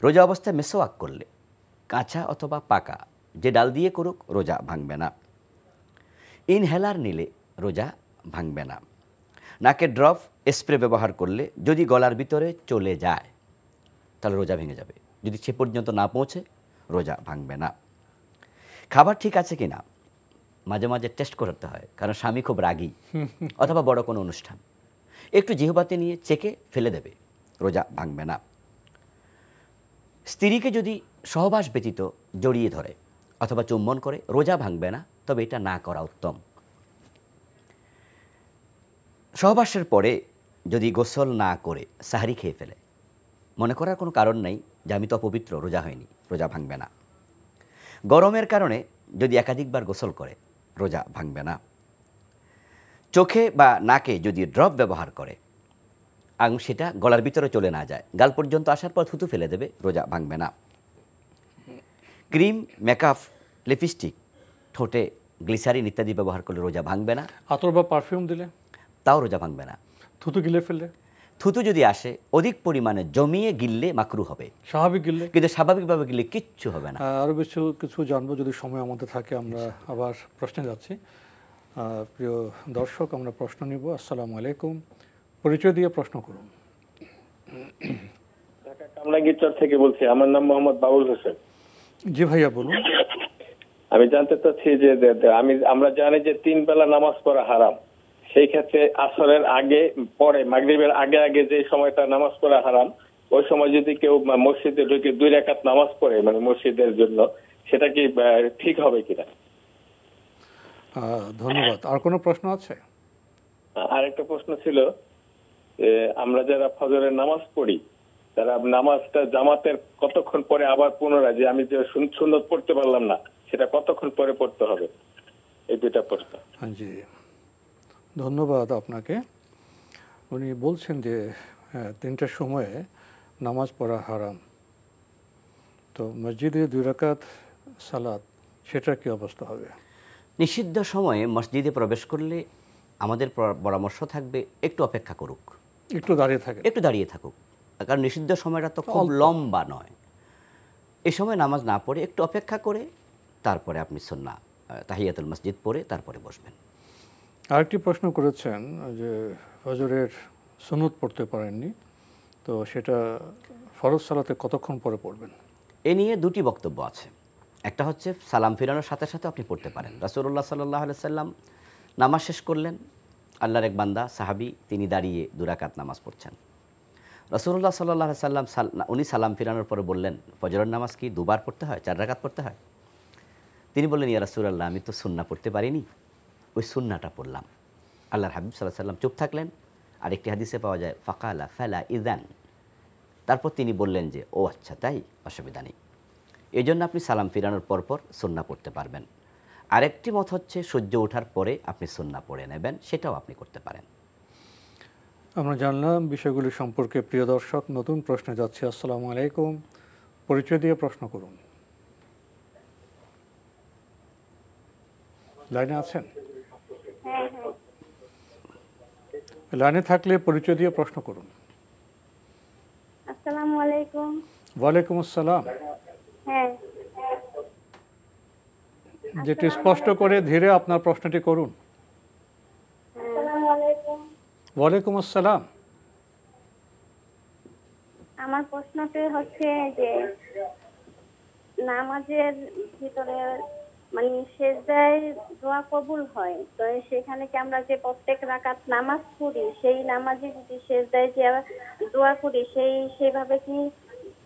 রোজা অবস্থায় মেসোয়াক করলে, কাঁচা অথবা পাকা যে ডাল দিয়ে করুক, রোজা ভাঙবে না। ইনহেলার নিলে রোজা ভাঙবে না। নাকে ড্রপ স্প্রে ব্যবহার করলে যদি গলার ভিতরে চলে যায় তাহলে রোজা ভেঙে যাবে, যদি সে পর্যন্ত না পৌঁছে রোজা ভাঙবে না। খাবার ঠিক আছে কি না মাঝে মাঝে টেস্ট করতে হয়, কারণ স্বামী খুব রাগী অথবা বড় কোনো অনুষ্ঠান, একটু জিহ্বাতে নিয়ে চেকে ফেলে দেবে, রোজা ভাঙবে না। স্ত্রীকে যদি সহবাস ব্যতীত জড়িয়ে ধরে অথবা চুম্বন করে রোজা ভাঙবে না, তবে এটা না করা উত্তম। সহবাসের পরে যদি গোসল না করে সাহারি খেয়ে ফেলে, মনে করার কোনো কারণ নেই যে আমি তো অপবিত্র, রোজা হয়নি, রোজা ভাঙবে না। গরমের কারণে যদি একাধিকবার গোসল করে রোজা ভাঙবে না। চোখে বা নাকে যদি ড্রপ ব্যবহার করে এবং সেটা গলার ভিতরে চলে না যায়, গাল পর্যন্ত আসার পর থুতু ফেলে দেবে, রোজা ভাঙবে না। ক্রিম, মেকআপ, লিপস্টিক, ঠোঁটে গ্লিসারিন ইত্যাদি ব্যবহার করলে রোজা ভাঙবে না। আতর বা পারফিউম দিলে তাও রোজা ভাঙবে না। থুতু গিলে ফেললে, থুতু যদি আসে অধিক পরিমাণে জমিয়ে গিললে মাকরু হবে, স্বাভাবিক গিললে, কিন্তু স্বাভাবিকভাবে গিললে কিচ্ছু হবে না। আরও কিছু জানবো যদি সময় আমাদের থাকে। আমরা আবার প্রশ্নে যাচ্ছি। প্রিয় দর্শক, আমরা প্রশ্ন নিব। আসসালামু আলাইকুম, পরিচয় দিয়ে প্রশ্ন করুন। ঢাকা কামরাঙ্গীরচর থেকে বলছি, আমার নাম মোহাম্মদ বাবুল হোসেন। জি ভাইয়া বলুন। আমি জানতে চাচ্ছি যে আমরা জানি যে 3 বেলা নামাজ পড়া হারাম, সেই ক্ষেত্রে আসরের আগে পরে, মাগরিবের আগে আগে যে সময়টা নামাজ পড়া হারাম, ওই সময় যদি কেউ মসজিদে ঢুকে 2 রাকাত নামাজ পড়ে, মানে মসজিদের জন্য, সেটা কি ঠিক হবে কিনা? ধন্যবাদ। আর কোনো প্রশ্ন আছে? আরেকটা প্রশ্ন ছিল, আমরা যারা ফজরের নামাজ পড়ি, তারা নামাজটা জামাতের কতক্ষণ পরে আবার পুনরায়, যে আমি যে সুন্নত পড়তে পারলাম না, সেটা কতক্ষণ পরে পড়তে হবে? এই 2টা প্রশ্ন। জি, ধন্যবাদ আপনাকে। উনি বলছেন যে 3টার সময়ে নামাজ পড়া হারাম, তো মসজিদে 2 রাকাত সালাত, সেটার কি অবস্থা হবে? নিষিদ্ধ সময়ে মসজিদে প্রবেশ করলে আমাদের পরামর্শ থাকবে একটু অপেক্ষা করুক, একটু দাঁড়িয়ে থাকুক, কারণ নিষিদ্ধ সময়টা তো খুব লম্বা নয়। এই সময় নামাজ না পড়ে একটু অপেক্ষা করে তারপরে আপনি সুন্নাহ তাহিয়াতুল মসজিদ পড়ে তারপরে বসবেন। আরেকটি প্রশ্ন করেছেন যে ফজরের সুন্নত পড়তে পারেননি, তো সেটা ফরজ সালাতে কতক্ষণ পরে পড়বেন? এ নিয়ে 2টি বক্তব্য আছে। একটা হচ্ছে সালাম ফিরানোর সাথে সাথে আপনি পড়তে পারেন। রাসূলুল্লাহ সাল্লাল্লাহু আলাইহি সাল্লাম নামাজ শেষ করলেন, আল্লাহর এক বান্দা সাহাবী তিনি দাঁড়িয়ে 2 রাকাত নামাজ পড়ছেন। রাসূলুল্লাহ সাল্লাল্লাহু আলাইহি সাল্লাম উনি সালাম ফিরানোর পরে বললেন, ফজরের নামাজ কি 2 বার পড়তে হয়, 4 রাকাত পড়তে হয়? তিনি বললেন, ইয়া রাসূলুল্লাহ, আমি তো সুন্নাহ পড়তে পারিনি, ওই সুন্নাহটা পড়লাম। আল্লাহর হাবিব সাল্লাল্লাহু আলাইহি সাল্লাম চুপ থাকলেন। আরেকটি হাদিসে পাওয়া যায়, ফাকালা ফালা ইযান, তারপর তিনি বললেন যে ও আচ্ছা তাই, অসুবিধা নেই। এই জন্য আপনি সালাম ফিরানোর পরপর সুন্নাহ পড়তে পারবেন। আরেকটি মত হচ্ছে সূর্য ওঠার পরে আপনি সুন্নাহ পড়ে নেবেন, সেটাও আপনি করতে পারেন। আমরা জানলাম বিষয়গুলি সম্পর্কে। প্রিয় দর্শক, নতুন প্রশ্নে যাচ্ছি। আসসালামু আলাইকুম, পরিচয় দিয়ে প্রশ্ন করুন। লাইনে আছেন? লাইনে থাকলে পরিচয় দিয়ে প্রশ্ন করুন। আসসালামু আলাইকুম। ওয়ালাইকুম আসসালাম। হ্যাঁ, যেটি স্পষ্ট করে ধীরে আপনার প্রশ্নটি করুন। আসসালামু ওয়ালাইকুম আসসালাম। আমার প্রশ্নটি হচ্ছে যে নামাজের ভিতরে মানে সেজদায় দোয়া কবুল হয়, তো সেখানে কি আমরা যে প্রত্যেক রাকাত নামাজ পড়ি সেই নামাজে যদি সেজদায় যে দোয়া করি সেইভাবে কি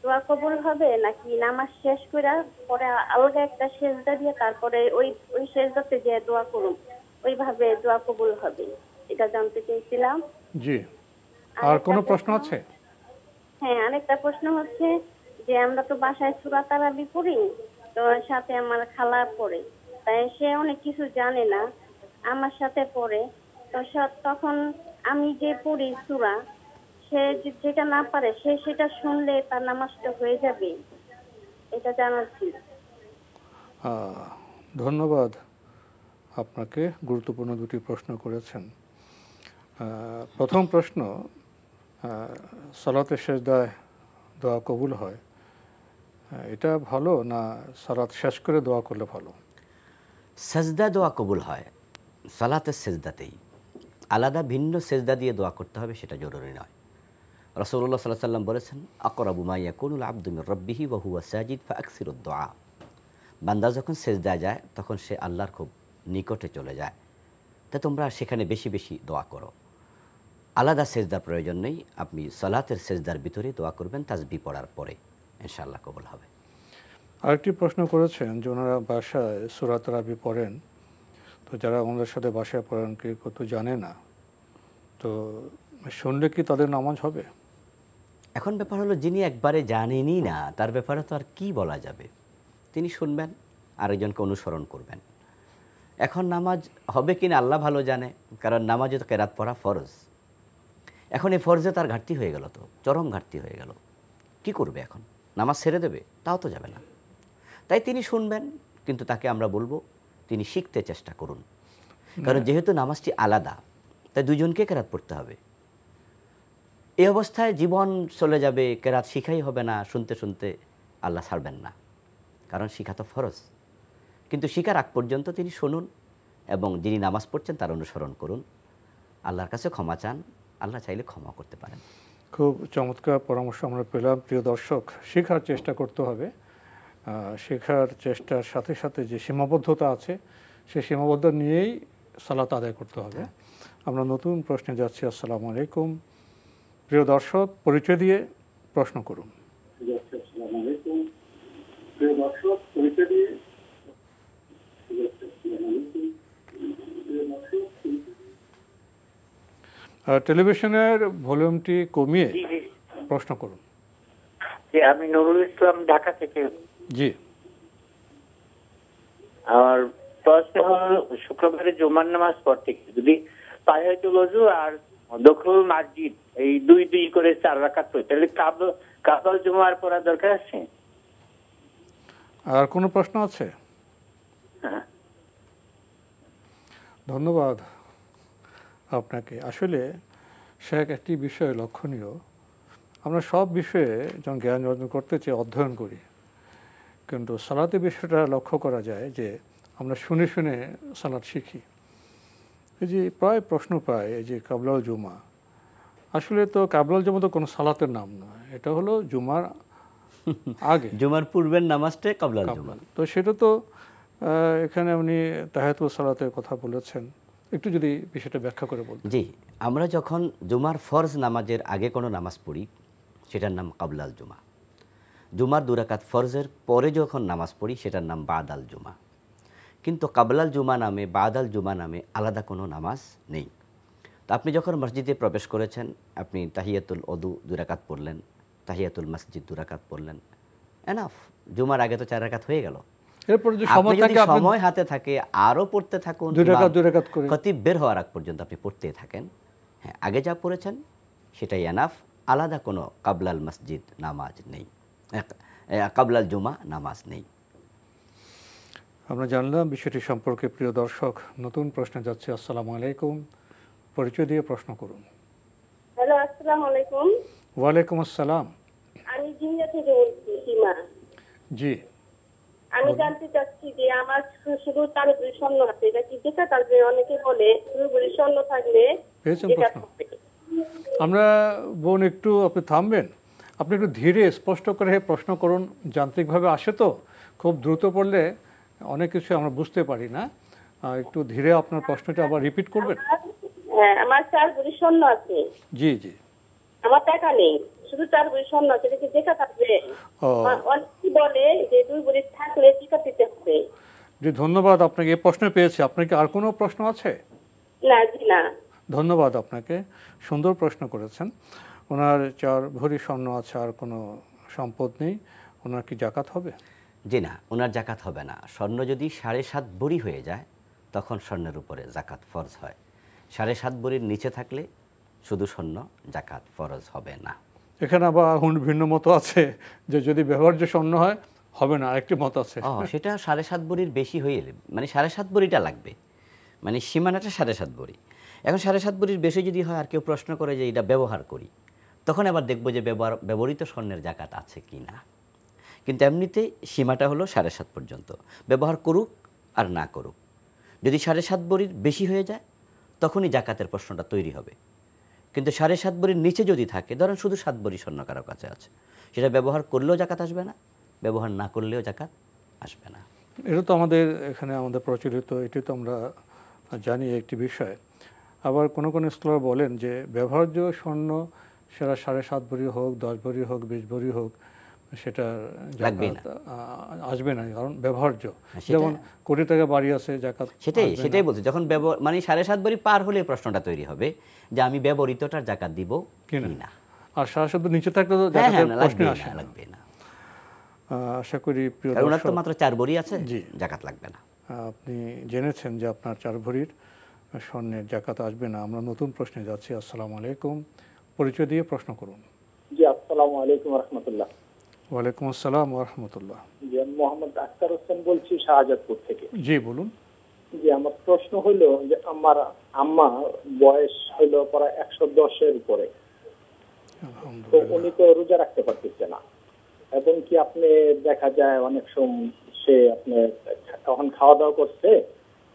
দোয়া কবুল হবে, নাকি নামাজ শেষ করে পরে আলাদা একটা সেজদা দিয়ে তারপরে ওই সেজদাতে যে দোয়া করুন ওইভাবে দোয়া কবুল হবে? এটা জানতে চাইছিলাম। জি, আর কোনো প্রশ্ন আছে? হ্যাঁ, আরেকটা প্রশ্ন হচ্ছে যে আমরা তো বাসায় সূরা তারাবি পড়ি, তো সাথে আমার খালা পড়ে, তাই সে অনেক কিছু জানে না, আমার সাথে পড়ে, তো তখন আমি যে পড়ি সূরা, সে যেটা না পারে সেটা শুনলে তার নামাজটা হয়ে যাবে, এটা জানার ছিল। ধন্যবাদ আপনাকে, গুরুত্বপূর্ণ দুটি প্রশ্ন করেছেন। প্রথম প্রশ্ন, সালাতে সেজদায় দোয়া কবুল হয়, এটা ভালো না সালাত শেষ করে দোয়া করলে ভালো? সেজদা দোয়া কবুল হয় সালাতের সেজদাতেই, আলাদা ভিন্ন সেজদা দিয়ে দোয়া করতে হবে সেটা জরুরি নয়। রাসূলুল্লাহ সাল্লাল্লাহু আলাইহি ওয়াসাল্লাম বলেছেন, আকরাবু মা ইয়াকুনুল আবদু মির রাব্বিহি ওয়া হুয়া সাজিদ ফাআকসিরুদ দুআ। বান্দা যখন সেজদায় যায় তখন সে আল্লাহর খুব নিকটে চলে যায়, তা তোমরা সেখানে বেশি বেশি দোয়া করো। আলাদা সেজদার প্রয়োজন নেই, আপনি সালাতের সেজদার ভিতরে দোয়া করবেন তাসবিহ পড়ার পরে, ইনশাআল্লাহ কবুল হবে। আরেকটি প্রশ্ন করেছেন যে ওনারা বাসায় সূরা তারাবি পড়েন, তো যারা ওনাদের সাথে বাসায় পড়েন কেউ তো জানে না, তো শুনলে কি তাদের নামাজ হবে? এখন ব্যাপার হলো, যিনি একবারে জানেনই না তার ব্যাপারে তো আর কি বলা যাবে, তিনি শুনবেন, আরেকজনকে অনুসরণ করবেন। এখন নামাজ হবে কিনা আল্লাহ ভালো জানে, কারণ নামাজে তো কেরাত পড়া ফরজ। এখন এই ফরজে তার ঘাটতি হয়ে গেল, তো চরম ঘাটতি হয়ে গেল, কি করবে? এখন নামাজ ছেড়ে দেবে? তাও তো যাবে না। তাই তিনি শুনবেন, কিন্তু তাকে আমরা বলবো তিনি শিখতে চেষ্টা করুন, কারণ যেহেতু নামাজটি আলাদা তাই দুজনকে কেরাত পড়তে হবে। এই অবস্থায় জীবন চলে যাবে, কেরাত শিখাই হবে না, শুনতে শুনতে আল্লাহ ছাড়বেন না, কারণ শিখা তো ফরজ। কিন্তু শিখার আগ পর্যন্ত তিনি শুনুন এবং যিনি নামাজ পড়ছেন তার অনুসরণ করুন, আল্লাহর কাছে ক্ষমা চান, আল্লাহ চাইলে ক্ষমা করতে পারেন। খুব চমৎকার পরামর্শ আমরা পেলাম। প্রিয় দর্শক, শেখার চেষ্টা করতে হবে, শেখার চেষ্টার সাথে সাথে যে সীমাবদ্ধতা আছে সেই সীমাবদ্ধতা নিয়েই সালাত আদায় করতে হবে। আমরা নতুন প্রশ্নে যাচ্ছি। আসসালামু আলাইকুম। প্রিয় দর্শক, পরিচয় দিয়ে প্রশ্ন করুন। টেলিভিশনের ভলিউমটি কমিয়ে প্রশ্ন করুন। আমি নুরুল ইসলাম, ঢাকা থেকে। জি, আর প্রশ্ন হল, শুক্রবারে জুমার নামাজ পড়তে যদি তাহিয়াতুল ওযু আর দখুল মসজিদ এই দুই দুই করে 4 রাকাত পড়ে, তাহলে কাবল জুমার পড়া দরকার আছে? আর কোনো প্রশ্ন আছে? ধন্যবাদ আপনাকে। আসলে শেখ, একটি বিষয় লক্ষণীয়, আমরা সব বিষয়ে যখন জ্ঞান অর্জন করতে চাই অধ্যয়ন করি, কিন্তু সালাতের বিষয়টা লক্ষ্য করা যায় যে আমরা শুনে শুনে সালাত শিখি। এই যে প্রায় প্রশ্ন পায় এই যে কাবলাল জুমা, আসলে তো কাবলাল জুমা তো কোনো সালাতের নাম নয়, এটা হলো জুমার আগে, জুমার পূর্বের নামাজটাই কাবলাল জুমা। তো সেটা তো এখানে আপনি তাহিয়াতুল সালাতের কথা বলেছেন, একটু যদি বিষয়টা ব্যাখ্যা করে বলতেন। জি, আমরা যখন জুমার ফরজ নামাজের আগে কোনো নামাজ পড়ি সেটার নাম কাবলাল জুমা। জুমার 2 রাকাত ফরজের পরে যখন নামাজ পড়ি সেটার নাম বাদাল জুমা। কিন্তু কাবলাল জুমা নামে, বাদাল জুমা নামে আলাদা কোনো নামাজ নেই। তো আপনি যখন মসজিদে প্রবেশ করেছেন, আপনি তাহিয়াতুল ওযু 2 রাকাত পড়লেন, তাহিয়াতুল মসজিদ 2 রাকাত পড়লেন, এনাফ। জুমার আগে তো 4 রাকাত হয়ে গেল। এরপর যে সময় হাতে থাকে আরও পড়তে থাকুন, 2 রাকাত করে খতিব বের হওয়ার আগ পর্যন্ত আপনি পড়তে থাকেন। হ্যাঁ, আগে যা পড়েছেন সেটাই এনাফ, আলাদা কোনো কাবলাল মসজিদ নামাজ নেই, কাবলাল জুমা নামাজ নেই। আমরা জানলাম বিষয়টি সম্পর্কে। প্রিয় দর্শক, নতুন প্রশ্নে যাচ্ছে। আসসালামু আলাইকুম। পরিচয় দিয়ে প্রশ্ন করুন। হ্যালো, আসসালামু আলাইকুম। ওয়ালাইকুম আসসালাম। আমি জিনিয়া থেকে বলছি, সীমা। জি, আমি জানতে চাচ্ছি যে আমার শুধু 4 ভরি স্বর্ণ আছে, এটা কি জাকাত আসবে? অনেকে বলে 2 ভরি স্বর্ণ থাকলে পেয়েছেন জাকাত প্রশ্ন? হবে। আমরা বোন একটু আপনি থামবেন, আপনি একটু ধীরে স্পষ্ট করে প্রশ্ন করুন, যান্ত্রিকভাবে আসে তো, খুব দ্রুত পড়লে অনেক কিছু আমরা বুঝতে পারি না। একটু ধীরে আপনার প্রশ্নটা আবার রিপিট করবেন। হ্যাঁ, আমার 4 ভরি স্বর্ণ আছে। জি জি। আমার টাকা নেই, শুধু 4 ভরি স্বর্ণ আছে, এটা কি জাকাত আসবে? অনেকে বলে যে 2 ভরি থাকলে জাকাত দিতে হবে। জি ধন্যবাদ আপনাকে, এই প্রশ্ন পেয়েছি। আপনার কি আর কোনো প্রশ্ন আছে? না জি না। ধন্যবাদ আপনাকে, সুন্দর প্রশ্ন করেছেন। ওনার 4 ভরি স্বর্ণ আছে, আর কোনো সম্পদ নেই, ওনার কি জাকাত হবে? জি না, ওনার জাকাত হবে না। স্বর্ণ যদি 7.5 ভরি হয়ে যায় তখন স্বর্ণের উপরে জাকাত ফরজ হয়। 7.5 ভরির নিচে থাকলে শুধু স্বর্ণ, জাকাত ফরজ হবে না। এখানে আবার ভিন্ন মত আছে যে যদি ব্যবহার্য স্বর্ণ হয় হবে না, আরেকটি মত আছে। সেটা 7.5 ভরির বেশি হয়ে এলে মানে 7.5 ভরিটা লাগবে, মানে সীমানাটা 7.5 ভরি। এখন 7.5 ভরির বেশি যদি হয় আর কেউ প্রশ্ন করে যে এটা ব্যবহার করি, তখন আবার দেখবো যে ব্যবহৃত স্বর্ণের জাকাত আছে কি না। কিন্তু এমনিতে সীমাটা হলো 7.5 পর্যন্ত, ব্যবহার করুক আর না করুক। যদি 7.5 ভরির বেশি হয়ে যায় তখনই জাকাতের প্রশ্নটা তৈরি হবে। কিন্তু 7.5 ভরির নিচে যদি থাকে, ধরেন শুধু 7 ভরি স্বর্ণ কারো কাছে আছে, সেটা ব্যবহার করলেও জাকাত আসবে না, ব্যবহার না করলেও জাকাত আসবে না। এটা তো আমাদের এখানে আমাদের প্রচলিত, এটি তো আমরা জানি একটি বিষয়। আবার কোনো কোনো স্কলার বলেন যে ব্যবহার্য স্বর্ণ সেটা 7.5 ভরি হোক, 10 ভরি হোক, 20 ভরি হোক, সেটা আসবে না, কারণ ব্যবহার্য। যেমন কোটি টাকা বাড়ি আছে, জাকাত সেটাই বলছি। যখন মানে 7.5 ভরি পার হলে প্রশ্নটা তৈরি হবে যে আমি ব্যবহৃতটার জাকাত দিব কি না। আর 7.5 নিচে থাকলে তো জাকাতের প্রশ্ন আসে লাগবে না। আশা করি প্রিয় দর্শক, তো মাত্র 4 ভরি আছে, জাকাত লাগবে না। আপনি জেনেছেন যে আপনার 4 ভরির স্বর্ণের জাকাত আসবে না। আমরা নতুন প্রশ্নে যাচ্ছি। আসসালামু আলাইকুম, পরিচয় দিয়ে প্রশ্ন করুন। জি আসসালামু আলাইকুম ওয়া রাহমাতুল্লাহ। ওয়ালাইকুম আসসালাম ওয়া রাহমাতুল্লাহ। জি আমি মোহাম্মদ আখতার হোসেন বলছি শাহজাদপুর থেকে। জি বলুন। জি আমার প্রশ্ন হলো যে আমার আম্মা বয়স হলো প্রায় 110 এর উপরে, তো উনি তো রোজা রাখতে পারতেছে না, এবং কি আপনি দেখা যায় অনেক সময় সে আপনি তখন খাওয়া দাওয়া করছে,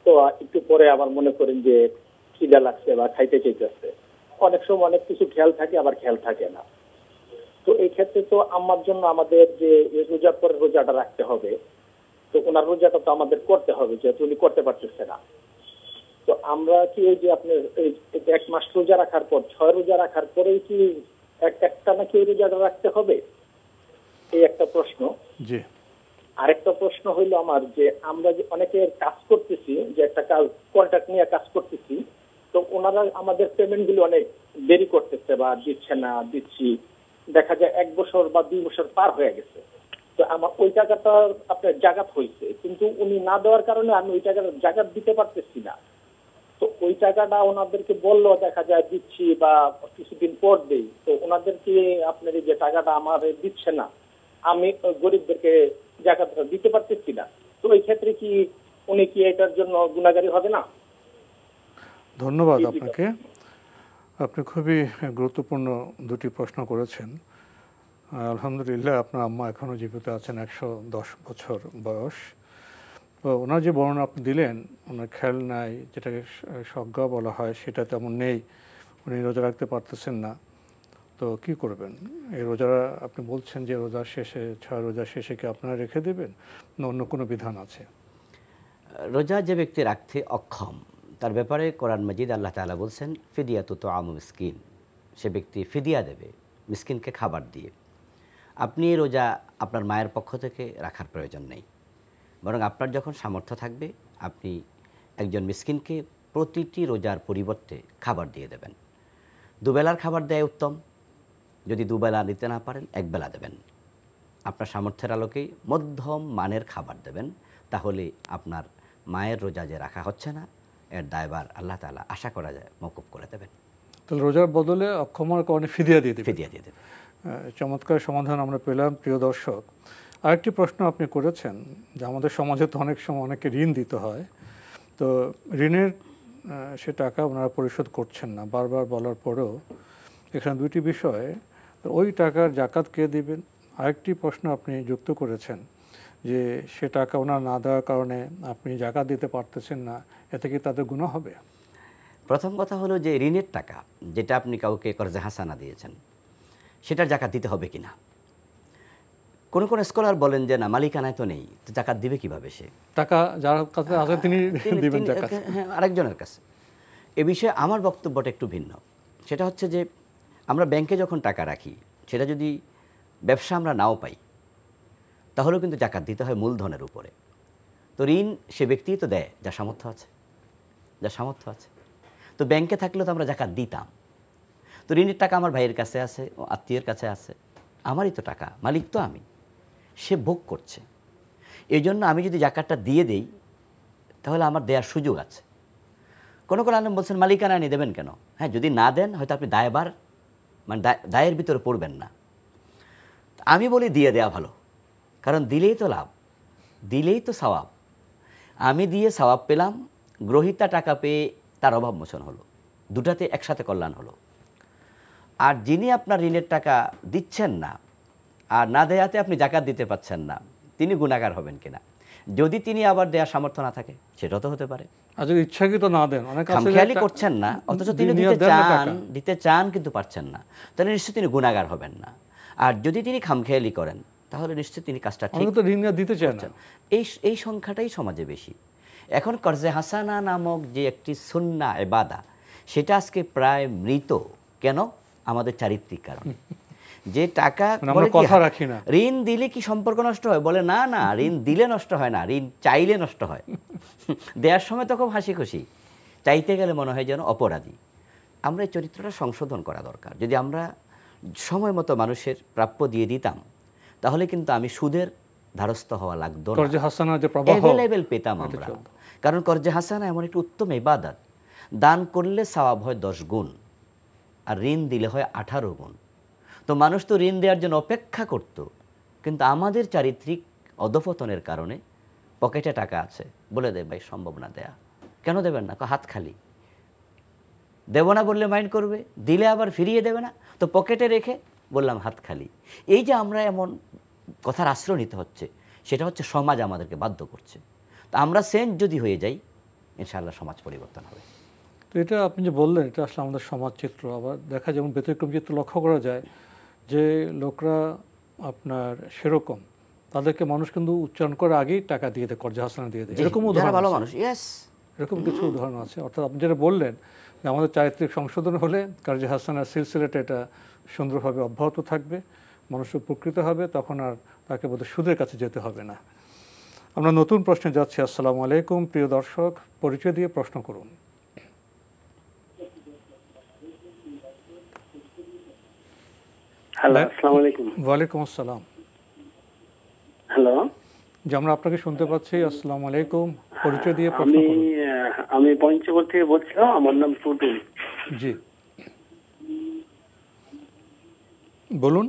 তো একটু পরে আবার মনে করেন যে খিদা লাগছে বা খাইতে চাইতেছে, অনেক সময় অনেক কিছু খেয়াল থাকে আবার খেয়াল থাকে না। তো এই ক্ষেত্রে তো আমার জন্য আমাদের যে রোজার পরে রোজাটা রাখতে হবে, তো ওনার রোজাটা তো আমাদের করতে হবে, যেহেতু উনি করতে পারতেছে না। তো আমরা কি ওই যে আপনার 1 মাস রোজা রাখার পর 6 রোজা রাখার পরেই কি একটা নাকি ওই রোজাটা রাখতে হবে? এই একটা প্রশ্ন। জি। আরেকটা প্রশ্ন হইলো আমার যে আমরা যে অনেকে কাজ করতেছি, যে একটা কাজ কন্ট্রাক্ট নিয়ে কাজ করতেছি, তো ওনারা আমাদের পেমেন্ট গুলো অনেক দেরি করতেছে বা দিচ্ছে না, দিচ্ছি দেখা যায় 1 বছর বা 2 বছর পার হয়ে গেছে, তো আমার ওই টাকাটা আপনার জাকাত হয়েছে, কিন্তু উনি না দেওয়ার কারণে আমি ওই টাকাটা জাকাত দিতে পারতেছি না। তো ওই টাকাটা ওনাদেরকে বললো দেখা যায় দিচ্ছি বা কিছুদিন পর দেই, তো ওনাদেরকে আপনার যে টাকাটা আমার দিচ্ছে না, আমি গরিবদেরকে জাকাতটা দিতে পারতেছি না, তো ওই ক্ষেত্রে কি উনি কি এটার জন্য গুনাহগারী হবে না? ধন্যবাদ আপনাকে, আপনি খুবই গুরুত্বপূর্ণ দুটি প্রশ্ন করেছেন। আলহামদুলিল্লাহ আপনার আম্মা এখনও জীবিত আছেন, 110 বছর বয়স। তো ওনার যে বর্ণনা আপনি দিলেন, ওনার খেয়াল নাই, যেটাকে সজ্ঞা বলা হয়, সেটা তেমন নেই, উনি রোজা রাখতে পারতেছেন না, তো কি করবেন? এই রোজা আপনি বলছেন যে রোজার শেষে 6 রোজার শেষে কি আপনারা রেখে দেবেন না অন্য কোনো বিধান আছে? রোজা যে ব্যক্তি রাখতে অক্ষম, তার ব্যাপারে কোরআন মাজিদ আল্লাহ তাআলা বলছেন ফিদিয়াতু তুআমু মিসকিন, সে ব্যক্তি ফিদিয়া দেবে মিসকিনকে খাবার দিয়ে। আপনি রোজা আপনার মায়ের পক্ষ থেকে রাখার প্রয়োজন নেই, বরং আপনার যখন সামর্থ্য থাকবে আপনি একজন মিসকিনকে প্রতিটি রোজার পরিবর্তে খাবার দিয়ে দেবেন। দুবেলার খাবার দেয় উত্তম, যদি দুবেলা দিতে না পারেন 1 বেলা দেবেন। আপনার সামর্থ্যের আলোকেই মধ্যম মানের খাবার দেবেন, তাহলে আপনার মায়ের রোজা যে রাখা হচ্ছে না এর দায়ভার আল্লাহ তাআলা আশা করা যায় মওকুফ করে দেবেন। তাহলে রোজার বদলে অক্ষমার কারণে ফিদিয়া দিয়ে দেবেন। ফিদিয়া দিয়ে দেবেন। চমৎকার সমাধান আমরা পেলাম। প্রিয় দর্শক, আরেকটি প্রশ্ন আপনি করেছেন যে আমাদের সমাজে তো অনেক সময় অনেকে ঋণ দিতে হয়, তো ঋণের সে টাকা ওনারা পরিশোধ করছেন না, বারবার বলার পরেও এখানে দুইটি বিষয়, তো ওই টাকার জাকাত কে দিবেন? আরেকটি প্রশ্ন আপনি যুক্ত করেছেন যে সে টাকা ওনার না দেওয়ার কারণে আপনি জাকাত দিতে পারতেছেন না, এতে কি তাদের গুনাহ হবে? প্রথম কথা হলো যে ঋণের টাকা যেটা আপনি কাউকে কর্জে হাসানা দিয়েছেন সেটার জাকাত দিতে হবে কিনা। কোন কোন স্কলার বলেন যে না, মালিকানায় তো নেই, তো জাকাত দিবে কিভাবে? সে টাকা যার কাছে আছে তিনি দিবেন জাকাত, হ্যাঁ, আরেকজনের কাছে। এ বিষয়ে আমার বক্তব্যটা একটু ভিন্ন। সেটা হচ্ছে যে আমরা ব্যাংকে যখন টাকা রাখি, সেটা যদি ব্যবসা আমরা নাও পাই, তাহলেও কিন্তু জাকাত দিতে হয় মূলধনের উপরে। তো ঋণ সে ব্যক্তিই তো দেয় যার সামর্থ্য আছে, যার সামর্থ্য আছে। তো ব্যাংকে থাকলেও তো আমরা জাকাত দিতাম। তো ঋণের টাকা আমার ভাইয়ের কাছে আছে, ও আত্মীয়ের কাছে আছে, আমারই তো টাকা, মালিক তো আমি, সে ভোগ করছে। এই জন্য আমি যদি জাকাতটা দিয়ে দেই তাহলে আমার দেওয়ার সুযোগ আছে। কোনো কোনো আলেম বলছেন মালিকানা নিয়ে দেবেন কেন? হ্যাঁ, যদি না দেন হয়তো আপনি দায়বার মানে দায়ের ভিতরে পড়বেন না। আমি বলি দিয়ে দেওয়া ভালো, কারণ দিলেই তো লাভ, দিলেই তো সওয়াব। আমি দিয়ে সওয়াব পেলাম, গ্রহীতা টাকা পেয়ে তার অভাব মোচন হলো, দুটাতে একসাথে কল্যাণ হলো। আর যিনি আপনার ঋণের টাকা দিচ্ছেন না আর না দেয়াতে আপনি জাকাত দিতে পাচ্ছেন না, তিনি গুনাহগার হবেন কিনা? যদি তিনি আবার দেওয়ার সামর্থ্য না থাকে, সেটাও তো হতে পারে। আর যদি ইচ্ছাকৃত না দেন, অনেক আছে খামখেয়ালি করছেন না, অথচ তিনি দিতে চান কিন্তু পারছেন না, তাহলে নিশ্চয়ই তিনি গুনাহগার হবেন না। আর যদি তিনি খামখেয়ালি করেন, তাহলে নিশ্চয়ই তিনি কাজটা ঠিক দিতে চান না। এই সংখ্যাটাই সমাজে বেশি। এখন কর্জে হাসানা নামক যে একটি সুন্নাহ ইবাদা, সেটা আজকে প্রায় মৃত। কেন? আমাদের চারিত্রিক কারণ। যে টাকা ঋণ দিলে কি সম্পর্ক নষ্ট হয়? বলে না না, ঋণ দিলে নষ্ট হয় না, ঋণ চাইলে নষ্ট হয়। দেওয়ার সময় তো খুব হাসি খুশি, চাইতে গেলে মনে হয় যেন অপরাধী। আমরা এই চরিত্রটা সংশোধন করা দরকার। যদি আমরা সময় মতো মানুষের প্রাপ্য দিয়ে দিতাম, তাহলে কিন্তু আমি সুদের ধারস্থ হওয়া লাগতো না, অ্যাভেলেবেল পেতাম আমরা। কারণ কর্জে হাসানা এমন একটি উত্তম ইবাদত, দান করলে সওয়াব হয় 10 গুণ, আর ঋণ দিলে হয় 18 গুণ। তো মানুষ তো ঋণ দেওয়ার জন্য অপেক্ষা করত, কিন্তু আমাদের চারিত্রিক অধঃপতনের কারণে পকেটে টাকা আছে, বলে দেয় ভাই সম্ভব না দেয়া। কেন দেবেন না? হাত খালি। দেব না বললে মাইন্ড করবে, দিলে আবার ফিরিয়ে দেবে না, তো পকেটে রেখে বললাম হাত খালি। এই যে আমরা এমন কথার আশ্রয় নিতে হচ্ছে, সেটা হচ্ছে সমাজ আমাদেরকে বাধ্য করছে। তা আমরা সেন্ট যদি হয়ে যাই, ইনশাআল্লাহ সমাজ পরিবর্তন হবে। তো এটা আপনি যে বললেন, এটা আসলে আমাদের সমাজ চিত্র। আবার দেখা যেমন ব্যতিক্রম চিত্র লক্ষ্য করা যায়, যে লোকরা আপনার সেরকম, তাদেরকে মানুষ কিন্তু উচ্চারণ করে আগেই টাকা দিয়ে দেয়, কর্জে হাসানা দিয়ে দেয়। এরকম উদাহরণ ভালো মানুষ, এরকম কিছু উদাহরণ আছে। অর্থাৎ আপনি যেটা বললেন যে আমাদের চারিত্রিক সংশোধন হলে কর্জে হাসানার সিলসিলাটা এটা সুন্দরভাবে অব্যাহত থাকবে, মানুষ উপকৃত হবে, তখন আর তাকে বোধহয় সুদের কাছে যেতে হবে না। আমরা নতুন প্রশ্নে যাচ্ছি। আসসালামু আলাইকুম প্রিয় দর্শক, পরিচয় দিয়ে প্রশ্ন করুন। হ্যালো, আসসালামু আলাইকুম। ওয়ালাইকুম আসসালাম। হ্যালো, জি আমরা আপনাকে শুনতে পাচ্ছি। আসসালামু আলাইকুম, পরিচয় দিয়ে প্রশ্ন করুন। আমি পঞ্চগড় থেকে বলছিলাম, আমার নাম টুটুল। জি বলুন।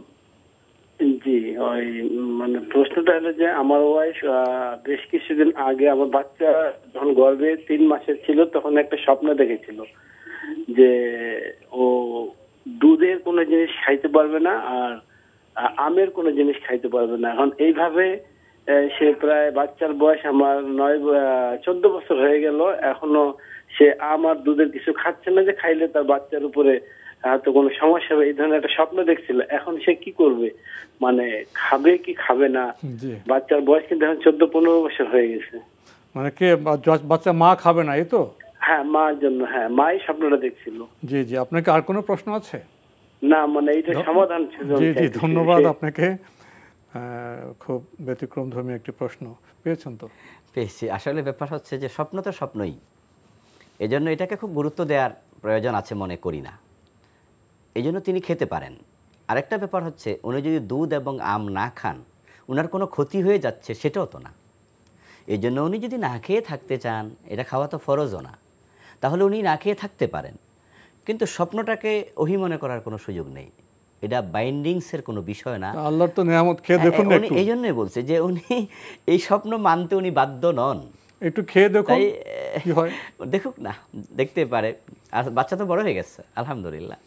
জি, ওই মানে প্রশ্নটা হলো যে আমার ওয়াইফ বেশ কিছুদিন আগে, আমার বাচ্চা যখন গর্ভে 3 মাসের ছিল, তখন একটা স্বপ্ন দেখেছিল যে ও দুধের কোনো জিনিস খাইতে পারবে না আর আমের কোনো জিনিস খাইতে পারবে না। এখন এইভাবে সে প্রায়, বাচ্চার বয়স আমার 14 বছর হয়ে গেল, এখনো সে আম আর দুধের কিছু খাচ্ছে না, যে খাইলে তার বাচ্চার উপরে হয়তো কোনো সমস্যা হবে, এই ধরনের একটা স্বপ্ন দেখছিল। এখন সে কি করবে, মানে খাবে কি খাবে না? বাচ্চার বয়স কিন্তু এখন 14-15 বছর হয়ে গেছে। মানে কে বাচ্চা মা খাবে না, এই তো? হ্যাঁ, মার জন্য। হ্যাঁ, মাই স্বপ্নটা দেখছিল। জি জি, আপনাকে আর কোনো প্রশ্ন আছে? না, মানে এইটা সমাধান ছিল। জি জি, ধন্যবাদ আপনাকে। খুব ব্যতিক্রমধর্মী একটি প্রশ্ন পেয়েছেন। তো পেয়েছি। আসলে ব্যাপার হচ্ছে যে স্বপ্ন তো স্বপ্নই, এজন্য এটাকে খুব গুরুত্ব দেওয়ার প্রয়োজন আছে মনে করি না, এই জন্য তিনি খেতে পারেন। আরেকটা ব্যাপার হচ্ছে, উনি যদি দুধ এবং আম না খান, ওনার কোনো ক্ষতি হয়ে যাচ্ছে সেটাও তো না। এই জন্য উনি যদি না খেয়ে থাকতে চান, এটা খাওয়া তো ফরজও না, তাহলে উনি না খেয়ে থাকতে পারেন। কিন্তু স্বপ্নটাকে ওহি মনে করার কোনো সুযোগ নেই, এটা বাইন্ডিংসের কোনো বিষয় না। আল্লাহর তো নিয়ামত, খেয়ে দেখুন না একটু। এই জন্যই বলছে যে উনি এই স্বপ্ন মানতে উনি বাধ্য নন, একটু খেয়ে দেখুন কি হয়। দেখুক না, দেখতে পারে। আর বাচ্চা তো বড় হয়ে গেছে আলহামদুলিল্লাহ।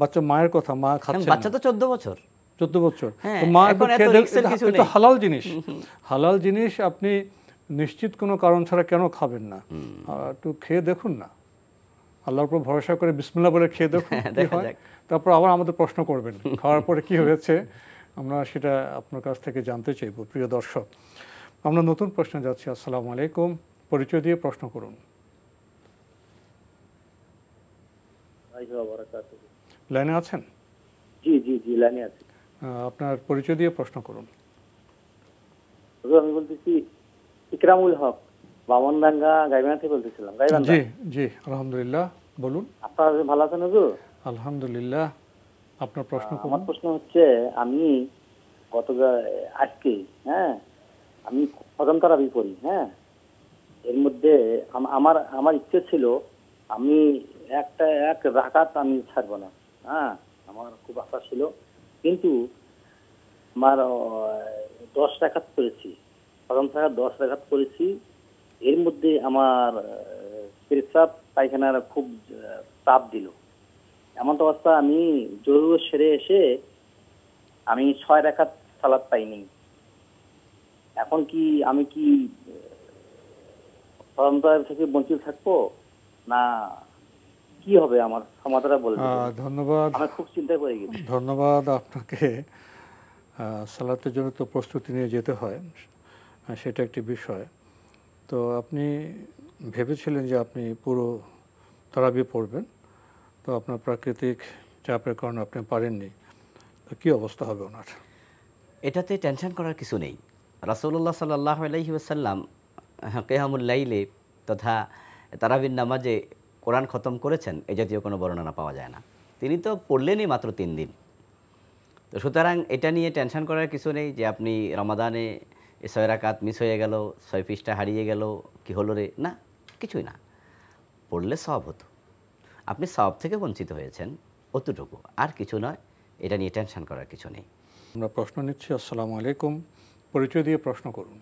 বাচ্চা মায়ের কথা, মা খাচ্ছে, বাচ্চা তো 14 বছর, 14 বছর। হ্যাঁ, তো মা এখন একটু এত খেয়ে রিস্কের কিছু এটা নেই। হালাল জিনিস, হালাল জিনিস আপনি নিশ্চিত কোনো কারণ ছাড়া কেন খাবেন না? একটু খেয়ে দেখুন না, আল্লাহর উপর ভরসা করে বিসমিল্লাহ বলে খেয়ে দেখুন কি দেখা হয়। যাক। তারপর আবার আমাদের প্রশ্ন করবেন খাওয়ার পরে কি হয়েছে, আমরা সেটা আপনার কাছ থেকে জানতে চাইব। প্রিয় দর্শক, আমরা নতুন প্রশ্নে যাচ্ছি। আসসালামু আলাইকুম, পরিচয় দিয়ে প্রশ্ন করুন। লাইনে আছেন? জি জি জি, লাইনে আছি। আপনার পরিচয় দিয়ে প্রশ্ন করুন। আমি বলতেছি ইকরামুল হক, বামনডাঙ্গা গাইবান্ধা থেকে বলতেছিলাম। জি জি, আলহামদুলিল্লাহ, বলুন। আপনারা ভালো আছেন হুজুর? আলহামদুলিল্লাহ, আপনার প্রশ্ন করুন। আমার প্রশ্ন হচ্ছে, আমি আজকে আমি খতম তারাবি পড়ি। এর মধ্যে আমার ইচ্ছে ছিল আমি এক রাকাত আমি ছাড়বো না। আমার খুব আশা ছিল, কিন্তু আমার 10 রাকাত করেছি, খতম তারা 10 রাকাত করেছি। এর মধ্যে আমার পেশাব পায়খানার খুব চাপ দিল। এমন তো অবস্থা, আমি জরুর সেরে এসে আমি 6 রাকাত সালাত পাইনি। এখন কি আমি কি পরম্পরা থেকে বঞ্চিত থাকবো, না কি হবে? আমার সমাধানটা বলবেন। ধন্যবাদ, আমি খুব চিন্তায় পড়ে গেছি। ধন্যবাদ আপনাকে। সালাতের জন্য তো প্রস্তুতি নিয়ে যেতে হয়, সেটা একটি বিষয়। তো আপনি ভেবেছিলেন যে আপনি পুরো তারাবি পড়বেন, তো আপনার প্রাকৃতিক চাপের কারণে আপনি পারেননি, তো কী অবস্থা হবে ওনার? এটাতে টেনশন করার কিছু নেই। রাসূলুল্লাহ সাল্লাল্লাহু আলাইহি ওয়াসাল্লাম কিয়ামুল লাইলে তথা তারাবির নামাজে কোরআন খতম করেছেন, এই জাতীয় কোনো বর্ণনা পাওয়া যায় না। তিনি তো পড়লেনই মাত্র 3 দিন। তো সুতরাং এটা নিয়ে টেনশন করার কিছু নেই যে আপনি রমাদানে 6 রাকাত মিস হয়ে গেল, 6 পৃষ্ঠা হারিয়ে গেল, কি হলো রে, না, কিছুই না। পড়লে সওয়াব হতো, আপনি সওয়াব থেকে বঞ্চিত হয়েছেন, অতটুকু, আর কিছু নয়। এটা নিয়ে টেনশন করার কিছু নেই। আমরা প্রশ্ন নিচ্ছি। আসসালামু আলাইকুম, পরিচয় দিয়ে প্রশ্ন করুন।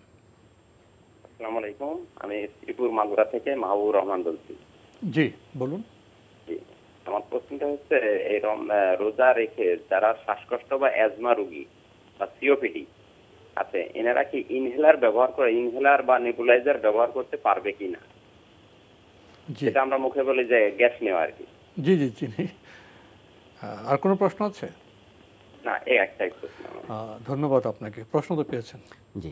আসসালামু আলাইকুম, আমি শ্রীপুর মাগুরা থেকে মাহবুবুর রহমান বলছি। জি, বলুন। আমার প্রশ্নটা হচ্ছে, এই রোজা রেখে যারা শ্বাসকষ্ট বা অ্যাজমা রোগী বা সিওপিডি আছে, এনারা কি ইনহেলার ব্যবহার করে, ইনহেলার বা নেবুলাইজার ব্যবহার করতে পারবে কিনা? যেটা আমরা মুখে বলি যে গ্যাস নেওয়া আর কি। জি জি চিনি। আর কোনো প্রশ্ন আছে? না, এই একটাই প্রশ্ন। ধন্যবাদ আপনাকে, প্রশ্ন তো পেয়েছেন। জি,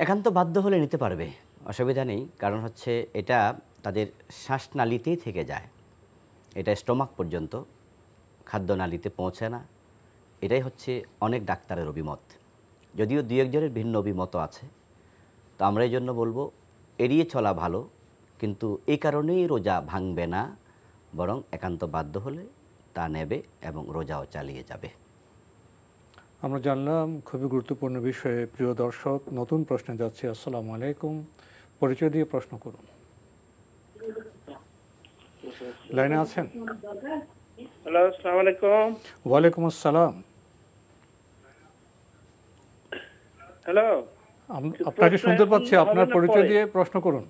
একান্ত বাধ্য হলে নিতে পারবে, অসুবিধা নেই। কারণ হচ্ছে এটা তাদের শ্বাসনালীতেই থেকে যায়, এটা স্টোমাক পর্যন্ত, খাদ্যনালীতে পৌঁছে না। এটাই হচ্ছে অনেক ডাক্তারের অভিমত, যদিও 2-1 জনের ভিন্ন অভিমত আছে। তো আমরা এই জন্য বলবো এড়িয়ে চলা ভালো, কিন্তু এই কারণেই রোজা ভাঙবে না, বরং একান্ত বাধ্য হলে তা নেবে এবং রোজাও চালিয়ে যাবে। আমরা জানলাম খুবই গুরুত্বপূর্ণ বিষয়ে। প্রিয় দর্শক, নতুন প্রশ্নে যাচ্ছি। আসসালামু আলাইকুম, পরিচয় দিয়ে প্রশ্ন করুন। লাইনে আছেন? হ্যালো, আসসালামু আলাইকুম। ওয়ালাইকুম আসসালাম। হ্যালো, আপনাকে শুনতে পাচ্ছি, আপনার পরিচয় দিয়ে প্রশ্ন করুন।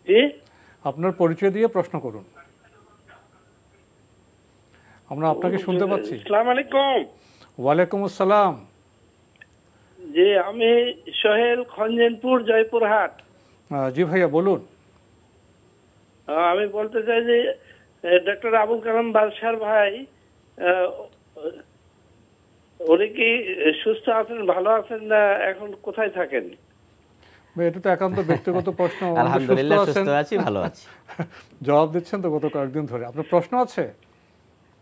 জি, আপনার পরিচয় দিয়ে প্রশ্ন করুন, আমরা আপনাকে শুনতে পাচ্ছি। আসসালামু আলাইকুম। ওয়ালাইকুম আসসালাম। জি, আমি সোহেল, খঞ্জনপুর, জয়পুরহাট। জি ভাইয়া, বলুন। আমি বলতে চাই যে ডক্টর আবুল কালাম বাদশার ভাই, উনি কি সুস্থ আছেন, ভালো আছেন, না এখন কোথায় থাকেন? এটা তো একান্ত ব্যক্তিগত প্রশ্ন। আলহামদুলিল্লাহ সুস্থ আছি, ভালো আছি। জবাব দিচ্ছেন তো গত কয়েকদিন ধরে। আপনার প্রশ্ন আছে?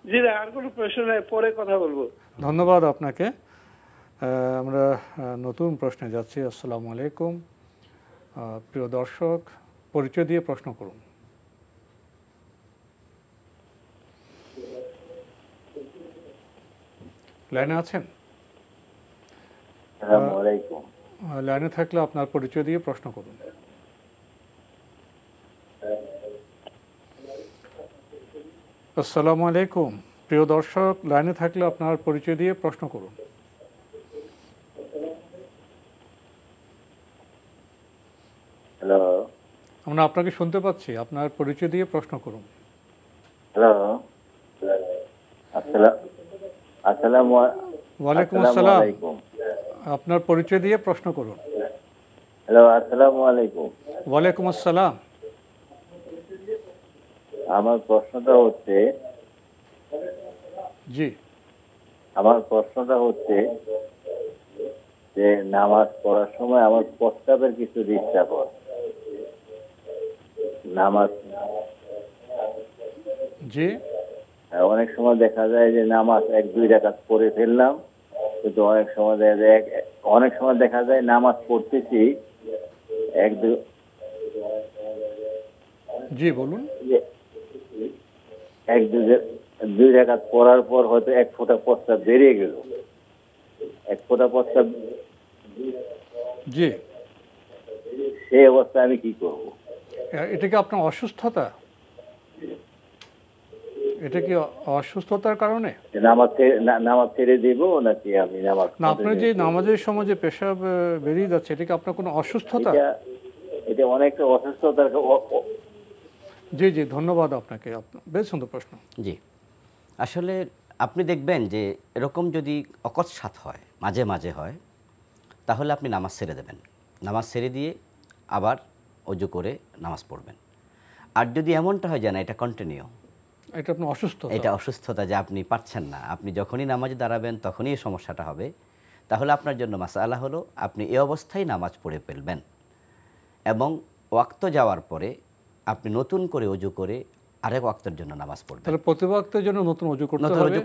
জি না, আর কোনো প্রশ্ন নেই, পরে কথা বলবো। ধন্যবাদ আপনাকে। আমরা নতুন প্রশ্নে যাচ্ছি। আসসালামু আলাইকুম, প্রিয় দর্শক, পরিচয় দিয়ে প্রশ্ন করুন। লাইনে আছেন? লাইনে থাকলে আপনার পরিচয় দিয়ে প্রশ্ন করুন। আসসালামু আলাইকুম, প্রিয় দর্শক, লাইনে থাকলে আপনার পরিচয় দিয়ে প্রশ্ন করুন। হ্যালো, আমরা আপনাকে শুনতে পাচ্ছি, আপনার পরিচয় দিয়ে প্রশ্ন করুন। হ্যালো, আসসালামু ওয়ালাইকুম আসসালাম, আপনার পরিচয় দিয়ে প্রশ্ন করুন। হ্যালো, আসসালামু আলাইকুম। ওয়ালাইকুম আসসালাম। আমার প্রশ্নটা হচ্ছে জি, আমার প্রশ্নটা হচ্ছে যে নামাজ পড়ার সময় আমার প্রস্তাবের কিছু ডিস্টার্ব হয়। নামাজ জি, অনেক সময় দেখা যায় যে নামাজ 1-2 রাকাত পড়ে ফেললাম, কিন্তু অনেক সময় দেখা যায় নামাজ পড়তেছি জি বলুন। 1-2 রাকাত পড়ার পর হয়তো 1 ফোঁটা প্রস্তাব বেরিয়ে গেল, 1 ফোঁটা প্রস্তাব, জি, সেই অবস্থায় আমি কি করব? এটা কি আপনার অসুস্থতা? এটা কি অসুস্থতার কারণে নামাজ ছেড়ে দিব নাকি আমি নামাজ না? আপনার যে নামাজের সময় যে পেশাব বেরিয়ে যাচ্ছে, এটা কি আপনার কোনো অসুস্থতা? এটা অনেকটা অসুস্থতার। জি জি, ধন্যবাদ আপনাকে, বেশ সুন্দর প্রশ্ন। জি, আসলে আপনি দেখবেন যে এরকম যদি অকস্মাৎ হয়, মাঝে মাঝে হয়, তাহলে আপনি নামাজ ছেড়ে দেবেন। নামাজ ছেড়ে দিয়ে আবার অজু করে নামাজ পড়বেন। আর যদি এমনটা হয় যে না, এটা কন্টিনিউ, এটা আপনার অসুস্থতা, এটা অসুস্থতা, যে আপনি পারছেন না, আপনি যখনই নামাজে দাঁড়াবেন তখনই এই সমস্যাটা হবে, তাহলে আপনার জন্য মাসআলা হলো আপনি এই অবস্থায় নামাজ পড়ে ফেলবেন এবং ওয়াক্ত যাওয়ার পরে আপনি নতুন করে অজু করে আরেক ওয়াক্তের জন্য নামাজ পড়বেন। তাহলে প্রতি ওয়াক্তের জন্য নতুন অজু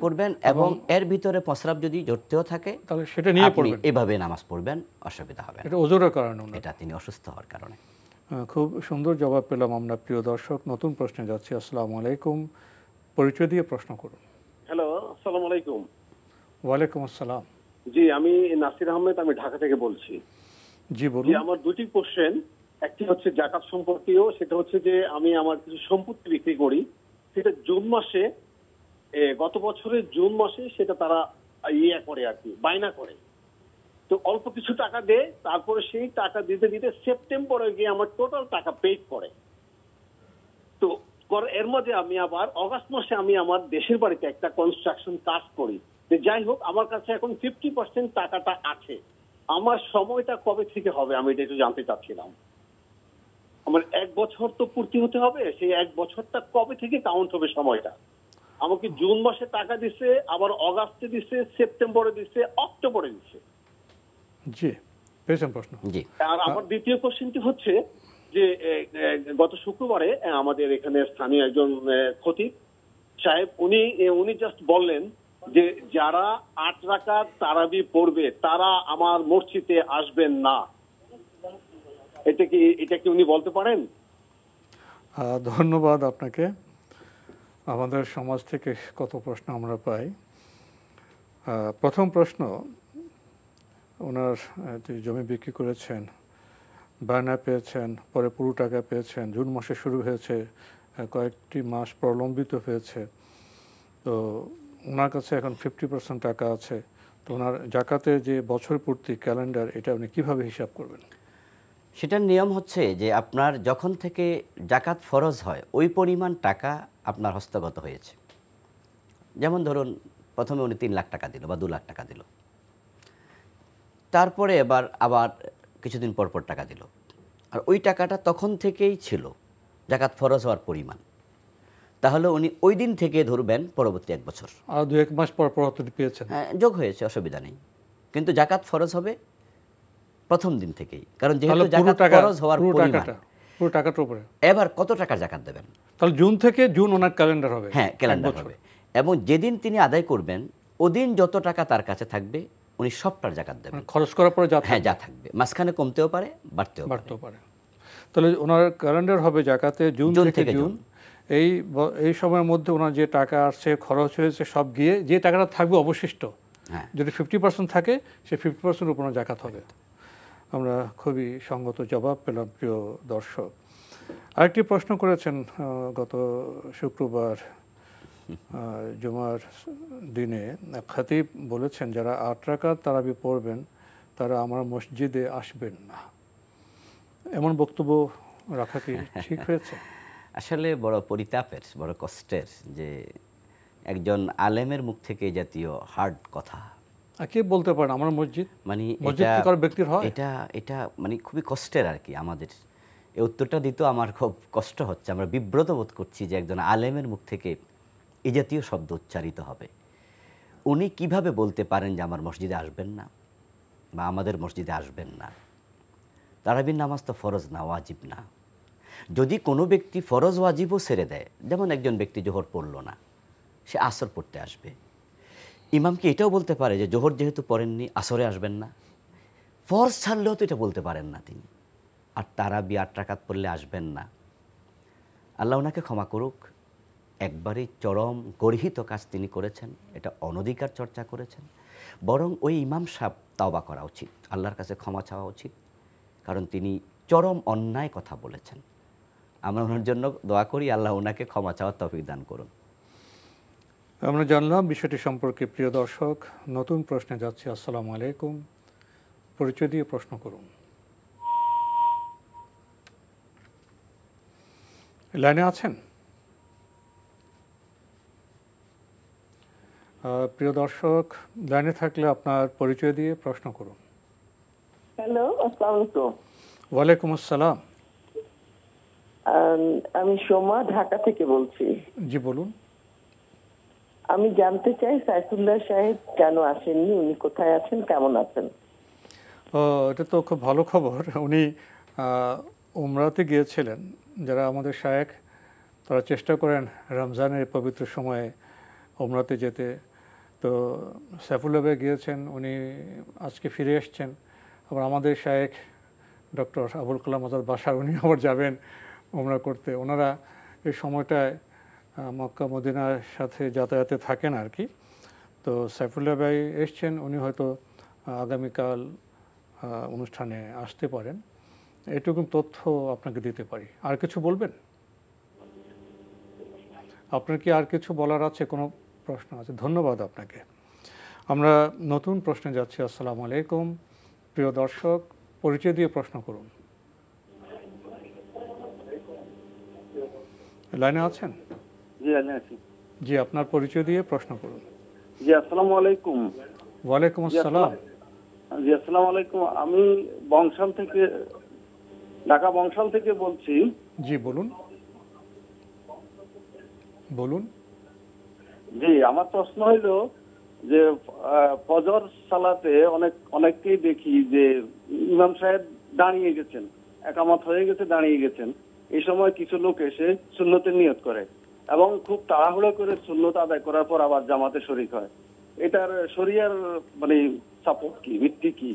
করবেন এবং এর ভিতরে প্রস্রাব যদি জড়তেও থাকে তাহলে সেটা নিয়ে পড়বেন, এভাবে নামাজ পড়বেন, অসুবিধা হবে না। এটা ওজুর কারণে, এটা তিনি অসুস্থ হওয়ার কারণে। খুব সুন্দর জবাব পেলাম আমরা। প্রিয় দর্শক, নতুন প্রশ্নে যাচ্ছি। আসসালামু আলাইকুম, পরিচয় দিয়ে প্রশ্ন করুন। হ্যালো, আসসালামু আলাইকুম। ওয়ালাইকুম আসসালাম। জি, আমি নাসির আহমেদ, আমি ঢাকা থেকে বলছি। জি বলুন। আমার দুটি কোশ্চেন, একটি হচ্ছে জাকাত সম্পর্কীয়, সেটা হচ্ছে যে আমি আমার কিছু সম্পত্তি বিক্রি করি, সেটা জুন মাসে, গত বছরের জুন মাসে সেটা তারা করে আর কি, বায়না করে, তো অল্প কিছু টাকা দেয়, তারপরে সেই টাকা দিতে দিতে সেপ্টেম্বরে গিয়ে আমার টোটাল টাকা পেড করে। তো এর মধ্যে আমি আবার অগাস্ট মাসে আমি আমার দেশের বাড়িতে একটা কনস্ট্রাকশন কাজ করি। যাই হোক, আমার কাছে এখন 50% টাকাটা আছে। আমার সময়টা কবে থেকে হবে আমি এটা একটু জানতে চাচ্ছিলাম। আমার 1 বছর তো পূর্তি হতে হবে, সেই 1 বছরটা কবে থেকে কাউন্ট হবে সময়টা? আমাকে জুন মাসে টাকা দিছে, আবার অগাস্টে দিছে, সেপ্টেম্বরে দিছে, অক্টোবরে দিছে। জি, পেয়েছেন প্রশ্ন। জি। আর আমার দ্বিতীয় কোশ্চেনটি হচ্ছে যে গত শুক্রবারে আমাদের এখানে স্থানীয় একজন খতিব সাহেব, উনি জাস্ট বললেন যে যারা 8 রাকাত তারাবি পড়বে তারা আমার মসজিদে আসবেন না। এটা কি উনি বলতে পারেন? ধন্যবাদ আপনাকে। আমাদের সমাজ থেকে কত প্রশ্ন আমরা পাই। প্রথম প্রশ্ন, ওনার জমি বিক্রি করেছেন, বায়না পেয়েছেন, পরে পুরো টাকা পেয়েছেন, জুন মাসে শুরু হয়েছে, কয়েকটি মাস প্রলম্বিত হয়েছে, তো ওনার কাছে এখন 50% টাকা আছে, তো ওনার জাকাতের যে বছর পূর্তি ক্যালেন্ডার, এটা আপনি কীভাবে হিসাব করবেন? সেটার নিয়ম হচ্ছে যে আপনার যখন থেকে জাকাত ফরজ হয় ওই পরিমাণ টাকা আপনার হস্তগত হয়েছে। যেমন ধরুন প্রথমে উনি 3 লাখ টাকা দিল বা 2 লাখ টাকা দিল, তারপরে আবার কিছুদিন পর পর টাকা দিল, আর ওই টাকাটা তখন থেকেই ছিল জাকাত ফরজ হওয়ার পরিমাণ, তাহলে উনি ওই দিন থেকে ধরবেন পরবর্তী 1 বছর। আর 2-1 মাস পর পর পেয়েছেন, হ্যাঁ, যোগ হয়েছে, অসুবিধা নেই, কিন্তু জাকাত ফরজ হবে প্রথম দিন থেকেই, কারণ যেহেতু জাকাত ফরজ হওয়ার পরিমাণ পুরো টাকাটার উপরে। এবার কত টাকা জাকাত দেবেন? তাহলে জুন থেকে জুন ওনার ক্যালেন্ডার হবে। হ্যাঁ, ক্যালেন্ডার হবে, এবং যেদিন তিনি আদায় করবেন ওদিন যত টাকা তার কাছে থাকবে উনি সবটার জাকাত দেবেন। খরচ করার পরে হ্যাঁ, যা থাকবে, মাঝখানে কমতেও পারে, বাড়তেও পারে। তাহলে ওনার ক্যালেন্ডার হবে জাকাতে জুন থেকে জুন। এই সময়ের মধ্যে ওনার যে টাকা আসছে, খরচ হয়েছে, সব গিয়ে যে টাকাটা থাকবে অবশিষ্ট, যদি 50% থাকে, সে 50% উপর জাকাত হবে। আমরা খুবই সঙ্গত জবাব পেলাম প্রিয় দর্শক। আরেকটি প্রশ্ন করেছেন গত শুক্রবার জুমার দিনে, খতিব বলেছেন যারা 8 রাকাত তারাবি পড়বেন তারা আমার মসজিদে আসবেন না। এমন বক্তব্য রাখা কি ঠিক হয়েছে? আসলে বড় পরিতাপের, বড় কষ্টের যে একজন আলেমের মুখ থেকে জাতীয় হার্ড কথা কে বলতে পারেন আমার মসজিদ? মানে মসজিদ কি কারো ব্যক্তির হয়? এটা মানে খুবই কষ্টের আর কি। আমাদের এই উত্তরটা দিতেও আমার খুব কষ্ট হচ্ছে। আমরা বিব্রত বোধ করছি যে একজন আলেমের মুখ থেকে এই জাতীয় শব্দ উচ্চারিত হবে। উনি কিভাবে বলতে পারেন যে আমার মসজিদে আসবেন না বা আমাদের মসজিদে আসবেন না? তারাবির নামাজ তো ফরজ না, ওয়াজিব না। যদি কোনো ব্যক্তি ফরজ ওয়াজিবও ছেড়ে দেয়, যেমন একজন ব্যক্তি জোহর পড়ল না, সে আসর পড়তে আসবে, ইমাম কি এটাও বলতে পারে যে জোহর যেহেতু পড়েননি আসরে আসবেন না? ফরজ ছাড়লেও তো এটা বলতে পারেন না তিনি। আর তারাবি 8 রাকাত পড়লে আসবেন না, আল্লাহ ওনাকে ক্ষমা করুক, একবারই চরম গর্হিত কাজ তিনি করেছেন। এটা অনধিকার চর্চা করেছেন। বরং ওই ইমাম সাহেব তওবা করা উচিত, আল্লাহর কাছে ক্ষমা চাওয়া উচিত, কারণ তিনি চরম অন্যায় কথা বলেছেন। আমরা ওনার জন্য দোয়া করি, আল্লাহ ওনাকে ক্ষমা চাওয়ার তৌফিক দান করুন। আমরা জানলাম বিষয়টি সম্পর্কে। প্রিয় দর্শক, নতুন প্রশ্নে যাচ্ছি। আসসালামু আলাইকুম, পরিচয় দিয়ে প্রশ্ন করুন। লাইনে আছেন? প্রিয় দর্শক, লাইনে থাকলে আপনার পরিচয় দিয়ে প্রশ্ন করুন। হ্যালো, আসসালামু আলাইকুম। ওয়ালাইকুম আসসালাম। আমি সোমা, ঢাকা থেকে বলছি। জি বলুন। আমি জানতে চাই সাইফুল্লাহ সাহেব কেন আসেননি, উনি কোথায় আছেন, কেমন আছেন? এটা তো খুব ভালো খবর। উনি উমরাতে গিয়েছিলেন। যারা আমাদের শায়েখ তারা চেষ্টা করেন রমজানের পবিত্র সময়ে উমরাতে যেতে। তো সাইফুল্লাহ ভাই গিয়েছেন, উনি আজকে ফিরে এসছেন। আবার আমাদের শায়েখ ডক্টর আবুল কালাম আজাদ বাশার, উনি আবার যাবেন উমরা করতে। ওনারা এই সময়টায় মক্কা মদিনার সাথে যাতায়াতে থাকেন আর কি। তো সাইফুল্লাহ ভাই এসছেন, উনি হয়তো আগামীকাল অনুষ্ঠানে আসতে পারেন। এটুকু তথ্য আপনাকে দিতে পারি। আর কিছু বলবেন? আপনার কি আর কিছু বলার আছে? কোনো প্রশ্ন আছে? ধন্যবাদ আপনাকে। আমরা নতুন প্রশ্নে যাচ্ছি। আসসালামু আলাইকুম, প্রিয় দর্শক, পরিচয় দিয়ে প্রশ্ন করুন। লাইনে আছেন? জি, লাইনে আছি। জি, আপনার পরিচয় দিয়ে প্রশ্ন করুন। জি, আসসালামু আলাইকুম। ওয়ালাইকুম আসসালাম। জি, আসসালামু আলাইকুম। আমি বংশাল থেকে, ঢাকা বংশাল থেকে বলছি। জি বলুন। বলুন। জি, আমার প্রশ্ন হইল যে ফজর সালাতে অনেককেই দেখি যে ইমাম সাহেব দাঁড়িয়ে গেছেন, একামত হয়ে গেছে, দাঁড়িয়ে গেছেন। এই সময় কিছু লোক এসে সুন্নতের নিয়ত করে এবং খুব তাড়াহুড়ো করে সুন্নত আদায় করার পর আবার জামাতে শরীক হয়। এটার শরিয়ার মানে সাপোর্ট কি, ভিত্তি কি,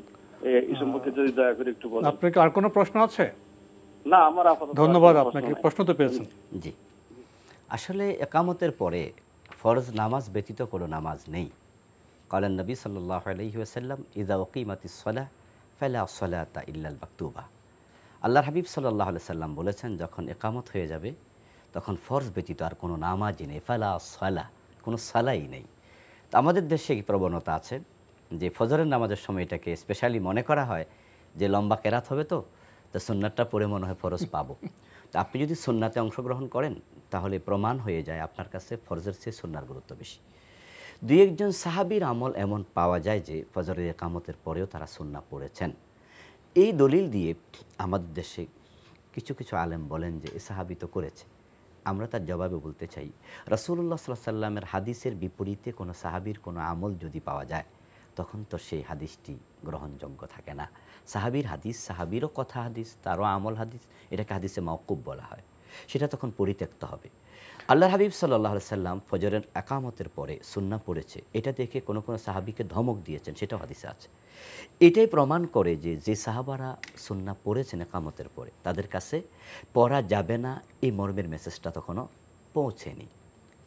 এই সম্পর্কে যদি দয়া করে একটু বলেন। আপনার কি আর কোনো প্রশ্ন আছে? না, আমার আপাতত ধন্যবাদ আপনাকে, প্রশ্ন তো পেয়েছেন। জি, আসলে একামতের পরে ফরজ নামাজ ব্যতীত কোনো নামাজ নেই। কালান নবী সাল্লাল্লাহু আলাইহি ওয়াসাল্লাম, ইযা উকিমাতিস সালাহ ফালা সালাতা ইল্লাল মাকতুবা। আল্লাহর হাবিব সাল্লাল্লাহু আলাইহি সাল্লাম বলেছেন, যখন একামত হয়ে যাবে তখন ফরজ ব্যতীত আর কোনো নামাজই নেই, ফালা সালাহ, কোনো সালাই নেই। তো আমাদের দেশে এই প্রবণতা আছে যে ফজরের নামাজের সময় এটাকে স্পেশালি মনে করা হয় যে লম্বা কেরাত হবে, তো সুন্নাতটা পড়ে মনে হয় ফরজ পাবো। তো আপনি যদি সুন্নাতে অংশগ্রহণ করেন তাহলে প্রমাণ হয়ে যায় আপনার কাছে ফরজের চেয়ে সুন্নার গুরুত্ব বেশি। দুই একজন সাহাবীর আমল এমন পাওয়া যায় যে ফজরের একামতের পরেও তারা সুন্নাহ পড়েছেন। এই দলিল দিয়ে আমাদের দেশে কিছু কিছু আলেম বলেন যে এ সাহাবী তো করেছে। আমরা তার জবাবে বলতে চাই, রাসূলুল্লাহ সাল্লাল্লাহু আলাইহি ওয়াসাল্লামের হাদিসের বিপরীতে কোনো সাহাবীর কোনো আমল যদি পাওয়া যায় তখন তো সেই হাদিসটি গ্রহণযোগ্য থাকে না। সাহাবীর হাদিস, সাহাবীরও কথা হাদিস, তারও আমল হাদিস, এটাকে হাদিসে মাওকুফ বলা হয়, সেটা তখন পরিত্যক্ত হবে। আল্লাহর হাবিব সাল্লাল্লাহু আলাইহি ওয়াসাল্লাম ফজরের একামতের পরে সুন্নাহ পড়েছে, এটা দেখে কোনো কোনো সাহাবীকে ধমক দিয়েছেন, সেটাও হাদিসে আছে। এটাই প্রমাণ করে যে যে সাহাবারা সুন্নাহ পড়েছেন একামতের পরে তাদের কাছে পড়া যাবে না এই মর্মের মেসেজটা তখনও পৌঁছেনি।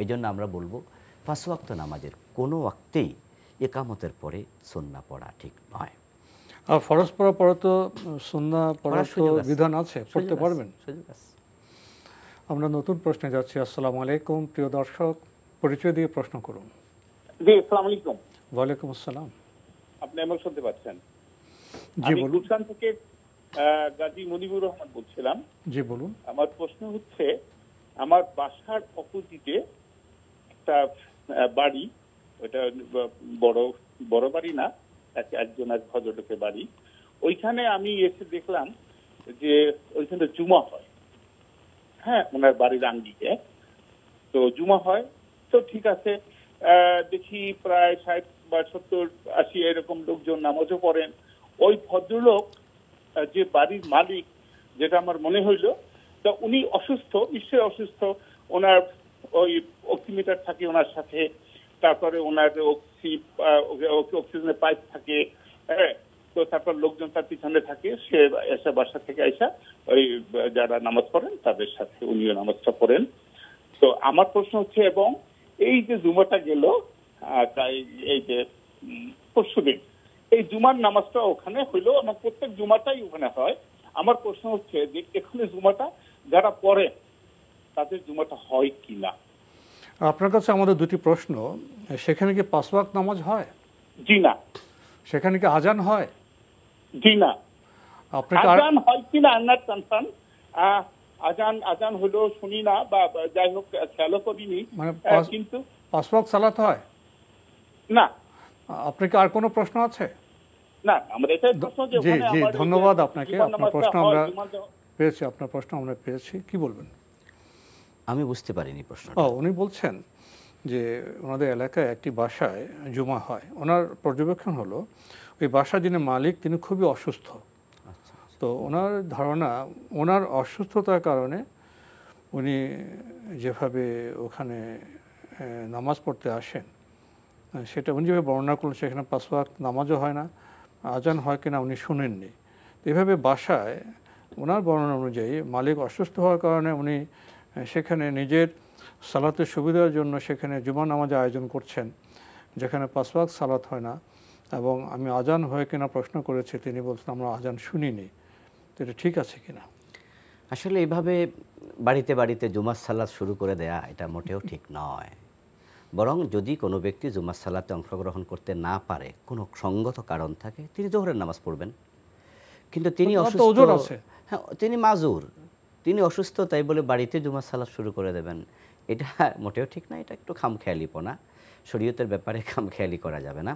এই জন্য আমরা বলবো 5 ওয়াক্ত নামাজের কোনো ওয়াক্তেই একামতের পরে সুন্নাহ পড়া ঠিক নয়। আর ফরজ পড়ার পরে তো সুন্নাহ পড়ার বিধান আছে, পড়তে পারবেন। আমরা নতুন প্রশ্নে যাচ্ছি। আসসালামু আলাইকুম, প্রিয় দর্শক, পরিচয় দিয়ে প্রশ্ন করুন। জি, আসসালামু আলাইকুম। ওয়ালাইকুম আসসালাম। আপনি আমাকে শুনতে পাচ্ছেন? জি বলুন। গুলশান থেকে গাজী মনিবুর রহমান বলছিলাম। জি বলুন। আমার প্রশ্ন হচ্ছে, আমার বাসার অপোজিটে একটা বাড়ি, ওটা বড় বড় বাড়ি না, একজন এক ভদ্রলোকের বাড়ি। ওইখানে আমি এসে দেখলাম যে ওইখানে জুমা হয়, হ্যাঁ, ওনার বাড়ির আঙ্গিকে তো জুমা হয়। তো ঠিক আছে, দেখি প্রায় 60 বা 70 80 এরকম লোকজন নামাজও পড়েন। ওই ভদ্রলোক যে বাড়ির মালিক, যেটা আমার মনে হইলো, তা উনি অসুস্থ, নিশ্চয়ই অসুস্থ। ওনার ওই অক্সিমিটার থাকে ওনার সাথে, তারপরে ওনার অক্সিজেনের পাইপ থাকে, হ্যাঁ। তো তারপর লোকজন তার পিছনে থাকে, সে এসে বাসা থেকে আইসা ওই যারা নামাজ পড়েন তাদের সাথে উনিও নামাজটা পড়েন। তো আমার প্রশ্ন হচ্ছে, এবং এই যে জুমাটা গেল এই যে পরশুদিন, এই জুমার নামাজটা ওখানে হইলো এবং প্রত্যেক জুমাটাই ওখানে হয়। আমার প্রশ্ন হচ্ছে যে এখানে জুমাটা যারা পড়ে তাদের জুমাটা হয় কিনা। আপনার কাছে আমাদের দুটি প্রশ্ন, সেখানে কি 5 ওয়াক্ত নামাজ হয়? জি না। সেখানে কি আজান হয়? জি না। আপনার আজান হয় কিনা আই এম নট কনফার্ম। আজান হলো শুনি না, বা যাই হোক খেয়ালও করিনি, মানে কিন্তু 5 ওয়াক্ত সালাত হয় না। আপনার কি আর কোনো প্রশ্ন আছে? না, আমরা এটাই প্রশ্ন যে জি জি, ধন্যবাদ আপনাকে। আপনার প্রশ্ন আমরা পেয়েছি, আপনার প্রশ্ন আমরা পেয়েছি। কি বলবেন? আমি বুঝতে পারিনি প্রশ্ন। উনি বলছেন যে ওনাদের এলাকায় একটি বাসায় জুমা হয়। ওনার পর্যবেক্ষণ হলো ওই বাসার যিনি মালিক তিনি খুবই অসুস্থ। তো ওনার ধারণা ওনার অসুস্থতার কারণে উনি যেভাবে ওখানে নামাজ পড়তে আসেন সেটা উনি যেভাবে বর্ণনা করলেন, সেখানে 5 ওয়াক্ত নামাজও হয় না, আজান হয় কিনা উনি শুনেননি। এভাবে বাসায় ওনার বর্ণনা অনুযায়ী মালিক অসুস্থ হওয়ার কারণে উনি সেখানে নিজের সালাতের সুবিধার জন্য সেখানে জুমা নামাজের আয়োজন করছেন, যেখানে 5 ওয়াক্ত সালাত হয় না। এবং আমি আজান হয় কিনা প্রশ্ন করেছি, তিনি বলছেন আমরা আজান শুনিনি। তো এটা ঠিক আছে কিনা? আসলে এইভাবে বাড়িতে বাড়িতে জুমার সালাত শুরু করে দেয়া এটা মোটেও ঠিক নয়। বরং যদি কোনো ব্যক্তি জুমার সালাতে অংশগ্রহণ করতে না পারে, কোনো সঙ্গত কারণ থাকে, তিনি জোহরের নামাজ পড়বেন। কিন্তু তিনি অসুস্থ, হ্যাঁ তিনি মাজুর, তিনি অসুস্থ, তাই বলে বাড়িতে জুমার সালাত শুরু করে দেবেন, এটা মোটেও ঠিক না। এটা একটু খামখেয়ালিপনা, শরীয়তের ব্যাপারে খামখেয়ালি করা যাবে না।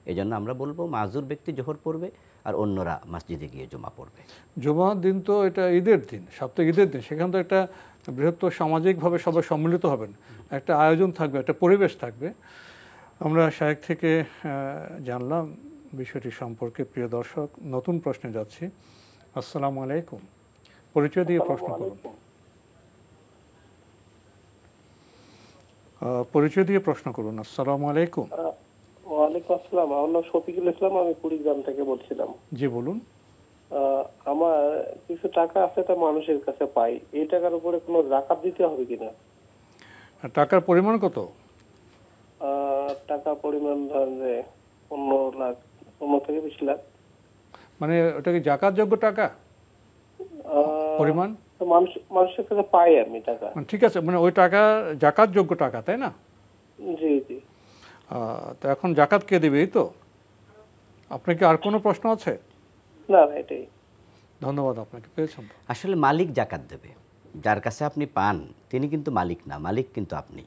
এই জন্য আমরা বলবো মাজুর ব্যক্তি জোহর পড়বে আর অন্যরা মসজিদে গিয়ে জুমা পড়বে। জুমার দিন তো এটা ঈদের দিন, সপ্তাহে ঈদের দিন, সেখানে তো একটা বৃহত্তর সামাজিকভাবে সবাই সম্মিলিত হবেন, একটা আয়োজন থাকবে, একটা পরিবেশ থাকবে। আমরা শায়েখ থেকে জানলাম বিষয়টি সম্পর্কে। প্রিয় দর্শক, নতুন প্রশ্নে যাচ্ছি। আসসালামু আলাইকুম, পরিচয় দিয়ে প্রশ্ন করুন। পরিচয় দিয়ে প্রশ্ন করুন। আসসালামু আলাইকুম। ওয়ালাইকুম আসসালাম, আমার নাম শফিকুল ইসলাম, আমি কুড়িগ্রাম থেকে বলছিলাম। জি বলুন। আমার কিছু টাকা আছে, তা মানুষের কাছে পাই, এই টাকার উপরে কোনো যাকাত দিতে হবে কিনা? টাকার পরিমাণ কত? টাকা পরিমাণ ধরেন যে 15 লাখ, 15 থেকে 20 লাখ। মানে ওটা কি যাকাতযোগ্য টাকা পরিমাণ? মানুষের কাছে পাই আমি টাকা। ঠিক আছে, মানে ওই টাকা যাকাতযোগ্য টাকা, তাই না? জি জি। তো এখন যাকাত কে দেবে, এই তো? আপনার কি আর কোনো প্রশ্ন আছে? না, এটাই। ধন্যবাদ আপনাকে, পেয়েছেন। আসলে মালিক যাকাত দেবে, যার কাছে আপনি পান তিনি কিন্তু মালিক না, মালিক কিন্তু আপনি।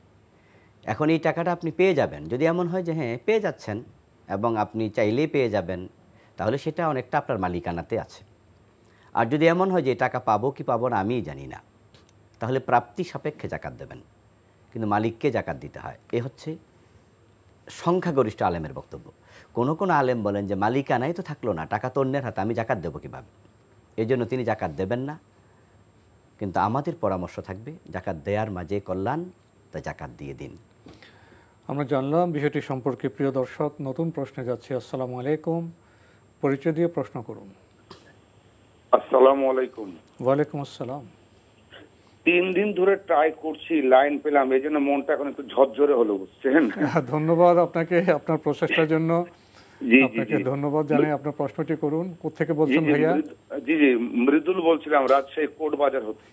এখন এই টাকাটা আপনি পেয়ে যাবেন, যদি এমন হয় যে হ্যাঁ পেয়ে যাচ্ছেন এবং আপনি চাইলেই পেয়ে যাবেন, তাহলে সেটা অনেকটা আপনার মালিকানাতে আছে। আর যদি এমন হয় যে টাকা পাবো কি পাবো না আমিই জানি না, তাহলে প্রাপ্তি সাপেক্ষে যাকাত দেবেন, কিন্তু মালিককে যাকাত দিতে হয়। এ হচ্ছে সংখ্যাগরিষ্ঠ আলেমের বক্তব্য। কোনো কোনো আলেম বলেন যে মালিকানাই তো থাকলো না, টাকা তো অন্যের হাতে, আমি যাকাত দেবো কীভাবে? এই জন্য তিনি যাকাত দেবেন না। কিন্তু আমাদের পরামর্শ থাকবে যাকাত দেওয়ার মাঝে কল্যাণ, তা যাকাত দিয়ে দিন। আমরা জানলাম বিষয়টি সম্পর্কে। প্রিয় দর্শক, নতুন প্রশ্নে যাচ্ছি। আসসালামু আলাইকুম, পরিচয় দিয়ে প্রশ্ন করুন। আসসালামু আলাইকুম। ওয়ালাইকুম আসসালাম। 3 দিন ধরে ট্রাই করছি, লাইন পেলাম, এই জন্য মনটা এখন একটু ঝরঝরে হলো, বুঝছেন? ধন্যবাদ আপনাকে আপনার প্রচেষ্টার জন্য। জি আপনাকে ধন্যবাদ জানাই। আপনার প্রশ্নটি করুন। কোথেকে বলছেন ভাইয়া? জি জি, মৃদুল বলছিলাম, রাজশাহী কোট বাজার হতে।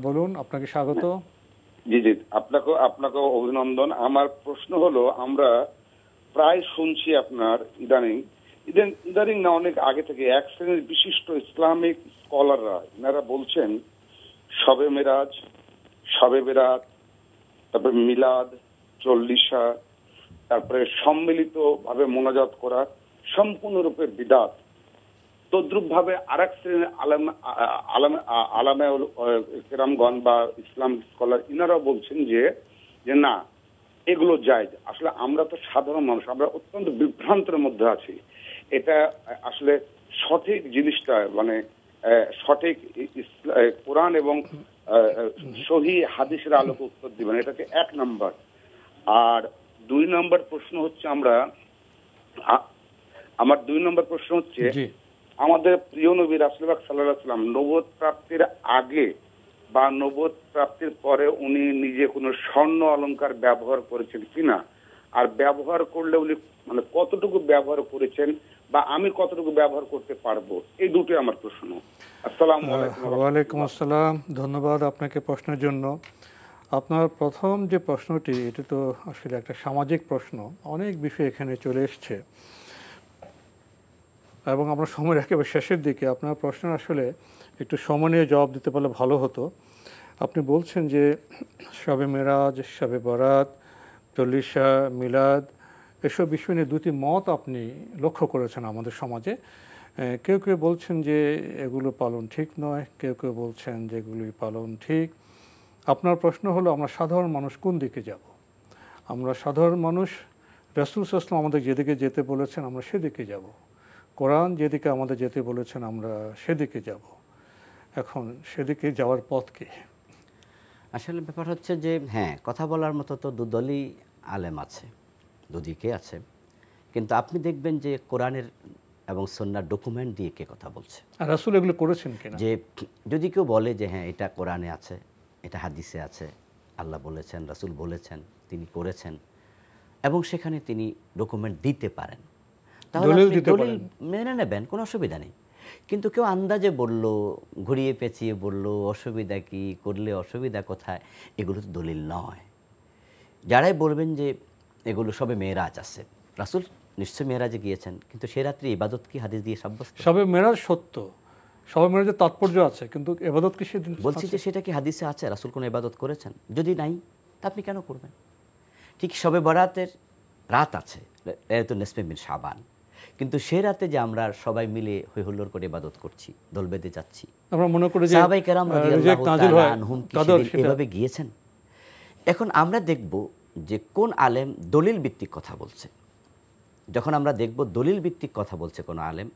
বলুন, আপনাকে স্বাগত। জি জি, আপনাকে অভিনন্দন। আমার প্রশ্ন হলো, আমরা প্রায় শুনছি আপনার ইদানিং না অনেক আগে থেকে এক শ্রেণীর বিশিষ্ট ইসলামিক স্কলাররা এনারা বলছেন শবে মেরাজ, শবে বেরাত, তারপর মিলাদ, চল্লিশা, তারপরে সম্মিলিত ভাবে মোনাজাত করা সম্পূর্ণরূপে বিদাত। তদ্রুপ ভাবে আরেক শ্রেণীর আলামে কেরামগণ বা ইসলাম স্কলার ইনারা বলছেন যে না, এগুলো জায়েজ। আসলে আমরা তো সাধারণ মানুষ, আমরা অত্যন্ত বিভ্রান্তের মধ্যে আছি। এটা আসলে সঠিক জিনিসটা মানে সঠিক কোরআন এবং সহি হাদিসের আলোকে উত্তর দিবেন, এটাকে 1 নম্বর। আর 2 নম্বর প্রশ্ন হচ্ছে আমার 2 নম্বর প্রশ্ন হচ্ছে আমাদের প্রিয় নবী রাসূলুল্লাহ সাল্লাল্লাহু আলাইহি ওয়াসাল্লাম নবুয়ত প্রাপ্তির আগে বা নবুয়ত প্রাপ্তির পরে উনি নিজে কোনো স্বর্ণ অলংকার ব্যবহার করেছেন কিনা, আর ব্যবহার করলে উনি মানে কতটুকু ব্যবহার করেছেন বা আমি কতটুকু ব্যবহার করতে পারবো, এই দুটোই আমার প্রশ্ন। আসসালামু আলাইকুম। ওয়ালাইকুম আসসালাম, ধন্যবাদ আপনাকে প্রশ্নের জন্য। আপনার প্রথম যে প্রশ্নটি, এটা তো আসলে একটা সামাজিক প্রশ্ন, অনেক বিষয় এখানে চলে এসছে এবং আমরা সময়ের একেবারে শেষের দিকে। আপনার প্রশ্ন আসলে একটু সময় নিয়ে জবাব দিতে পারলে ভালো হতো। আপনি বলছেন যে শবে মেরাজ, শবে বরাত, চল্লিশা, মিলাদ, এসব বিষয় নিয়ে 2টি মত আপনি লক্ষ্য করেছেন আমাদের সমাজে। কেউ কেউ বলছেন যে এগুলো পালন ঠিক নয়, কেউ কেউ বলছেন যে এগুলি পালন ঠিক। আপনার প্রশ্ন হলো আমরা সাধারণ মানুষ কোন দিকে যাব? আমরা সাধারণ মানুষ রাসূল সাল্লাল্লাহু আলাইহি ওয়াসাল্লাম আমাদের যেদিকে যেতে বলেছেন আমরা সেদিকে যাব, কোরআন যেদিকে আমাদের যেতে বলেছেন আমরা সেদিকে যাব। এখন সেদিকে যাওয়ার পথ কি? আসলে ব্যাপার হচ্ছে যে হ্যাঁ, কথা বলার মতো তো দুদলই আলেম আছে, দুদিকে আছে, কিন্তু আপনি দেখবেন যে কোরআনের এবং সুন্নাহর ডকুমেন্ট দিয়ে কে কথা বলছে, আর রাসূল এগুলো করেছেন কিনা। যে যদি কেউ বলে যে হ্যাঁ এটা কোরআনে আছে, এটা হাদিসে আছে, আল্লাহ বলেছেন, রাসূল বলেছেন, তিনি করেছেন এবং সেখানে তিনি ডকুমেন্ট দিতে পারেন, তাহলে দলিল মেনে নেবেন, কোনো অসুবিধা নেই। কিন্তু কেউ আন্দাজে বলল, ঘুরিয়ে পেঁচিয়ে বলল, অসুবিধা কি, করলে অসুবিধা কোথায়, এগুলো তো দলিল নয়। যারাই বলবেন যে এগুলো সবে মেরাজ আছে, রাসূল নিশ্চয় মেরাজে গিয়েছেন, কিন্তু সে রাত্রি ইবাদত কি হাদিস দিয়ে সাব্যস্ত? সবে মেরাজ সত্য, সবে মেরাজের তাৎপর্য আছে, কিন্তু ইবাদত কি সেদিন? বলছি যে সেটা কি হাদিসে আছে, রাসূল কোনো ইবাদত করেছেন? যদি নাই তা আপনি কেন করবেন? ঠিক সবে বরাতের রাত আছে, লাইলাতুন নিসফে মিন শাবান, কিন্তু সে রাতে যে আমরা সবাই মিলে হৈ হুল্লোড় করে ইবাদত করছি, দল বেঁধে যাচ্ছি, আমরা মনে করি যে সাহাবায়ে কেরাম রাদিয়াল্লাহু তাআলা আনহুম কি এভাবে গিয়েছেন? এখন আমরা দেখব যে কোন আলেম দলিল ভিত্তিক কথা বলছে। যখন আমরা দেখব দলিল ভিত্তিক কথা বলছে কোনো আলেম,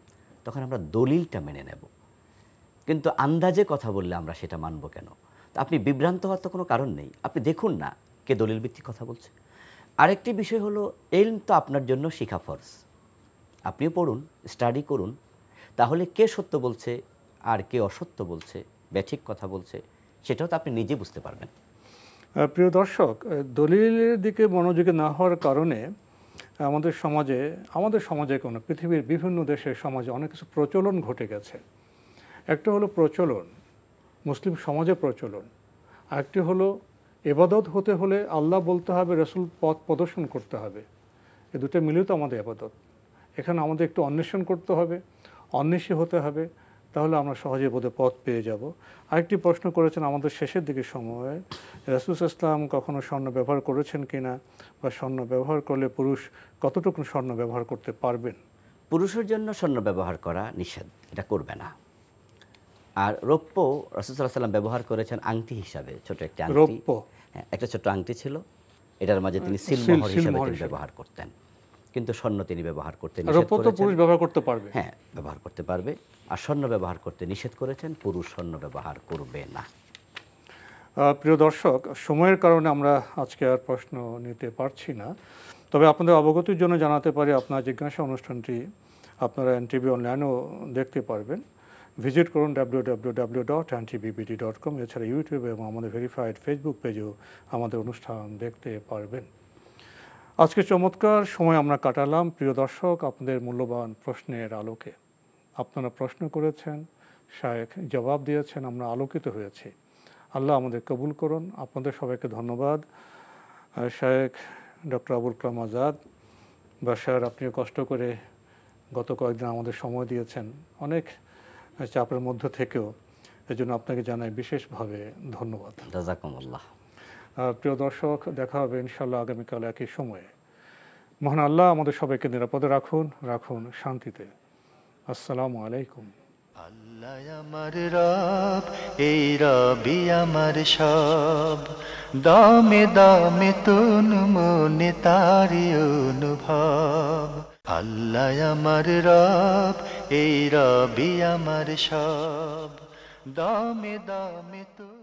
তখন আমরা দলিলটা মেনে নেব, কিন্তু আন্দাজে কথা বললে আমরা সেটা মানব কেন? আপনি বিভ্রান্ত হওয়ার তো কোনো কারণ নেই, আপনি দেখুন না কে দলিল ভিত্তিক কথা বলছে। আরেকটি বিষয় হলো, ইলম তো আপনার জন্য শিখা ফরজ, আপনিও পড়ুন, স্টাডি করুন, তাহলে কে সত্য বলছে আর কে অসত্য বলছে, ব্যাঠিক কথা বলছে, সেটাও তো আপনি নিজে বুঝতে পারবেন। প্রিয় দর্শক, দলিলের দিকে মনোযোগী না হওয়ার কারণে আমাদের সমাজে কোনো পৃথিবীর বিভিন্ন দেশের সমাজে অনেক কিছু প্রচলন ঘটে গেছে। একটা হলো প্রচলন, মুসলিম সমাজে প্রচলন, আরেকটি হলো ইবাদত হতে হলে আল্লাহ বলতে হবে, রাসূল পথ প্রদর্শন করতে হবে, এই দুটো মিলিত আমাদের ইবাদত। এখানে আমাদের একটু অন্বেষণ করতে হবে, অন্বেষী হতে হবে, তাহলে আমরা সহজে বোধে পথ পেয়ে যাব। আরেকটি প্রশ্ন করেছেন আমাদের শেষের দিকে সময়ে, রাসূল সাল্লাল্লাহু আলাইহি ওয়াসাল্লাম কখনো স্বর্ণ ব্যবহার করেছেন কিনা, বা স্বর্ণ ব্যবহার করলে পুরুষ কতটুকু স্বর্ণ ব্যবহার করতে পারবেন? পুরুষের জন্য স্বর্ণ ব্যবহার করা নিষেধ, এটা করবে না। আর রৌপ্য রাসূল সাল্লাল্লাহু আলাইহি ওয়াসাল্লাম ব্যবহার করেছেন আংটি হিসাবে, ছোট একটা আংটি, রৌপ্য, হ্যাঁ একটা ছোট আংটি ছিল, এটার মাঝে তিনি সিলমোহর হিসাবে তিনি ব্যবহার করতেন, কিন্তু স্বর্ণ তিনি ব্যবহার করতে নিষেধ করেছেন। রৌপ্য তো পুরুষ ব্যবহার করতে পারবে, হ্যাঁ ব্যবহার করতে পারবে, আর স্বর্ণ ব্যবহার করতে নিষেধ করেছেন, পুরুষ স্বর্ণ ব্যবহার করবে না। প্রিয় দর্শক, সময়ের কারণে আমরা আজকে আর প্রশ্ন নিতে পারছি না, তবে আপনাদের অবগতির জন্য জানাতে পারি আপনার জিজ্ঞাসা অনুষ্ঠানটি আপনারা এনটিভি অনলাইনেও দেখতে পারবেন। ভিজিট করুন www.ntbbt.com। এছাড়া ইউটিউবে এবং আমাদের ভেরিফাইড ফেসবুক পেজেও আমাদের অনুষ্ঠান দেখতে পারবেন। আজকে চমৎকার সময় আমরা কাটালাম প্রিয় দর্শক, আপনাদের মূল্যবান প্রশ্নের আলোকে। আপনারা প্রশ্ন করেছেন, শায়েখ জবাব দিয়েছেন, আমরা আলোকিত হয়েছি। আল্লাহ আমাদের কবুল করুন। আপনাদের সবাইকে ধন্যবাদ। শায়েখ ডক্টর আবুল কালাম আজাদ বাশার, আপনিও কষ্ট করে গত কয়েকদিন আমাদের সময় দিয়েছেন, অনেক চাপের মধ্য থেকেও, এজন্য আপনাকে জানাই বিশেষভাবে ধন্যবাদ। জাযাকুমুল্লাহ। প্রিয় দর্শক, দেখা হবে ইনশাআল্লাহ আগামীকাল একই সময়ে। মহান আল্লাহ আমাদের সবাইকে নিরাপদে রাখুন, রাখুন শান্তিতে। আসসালামু আলাইকুম। আল্লাহ আমার রব, এই রবি আমার সব, দামে দামে তুন মনে তারি অনুভব। আল্লাহ আমার রব, এই রবি আমার সব, দামে দামে তুন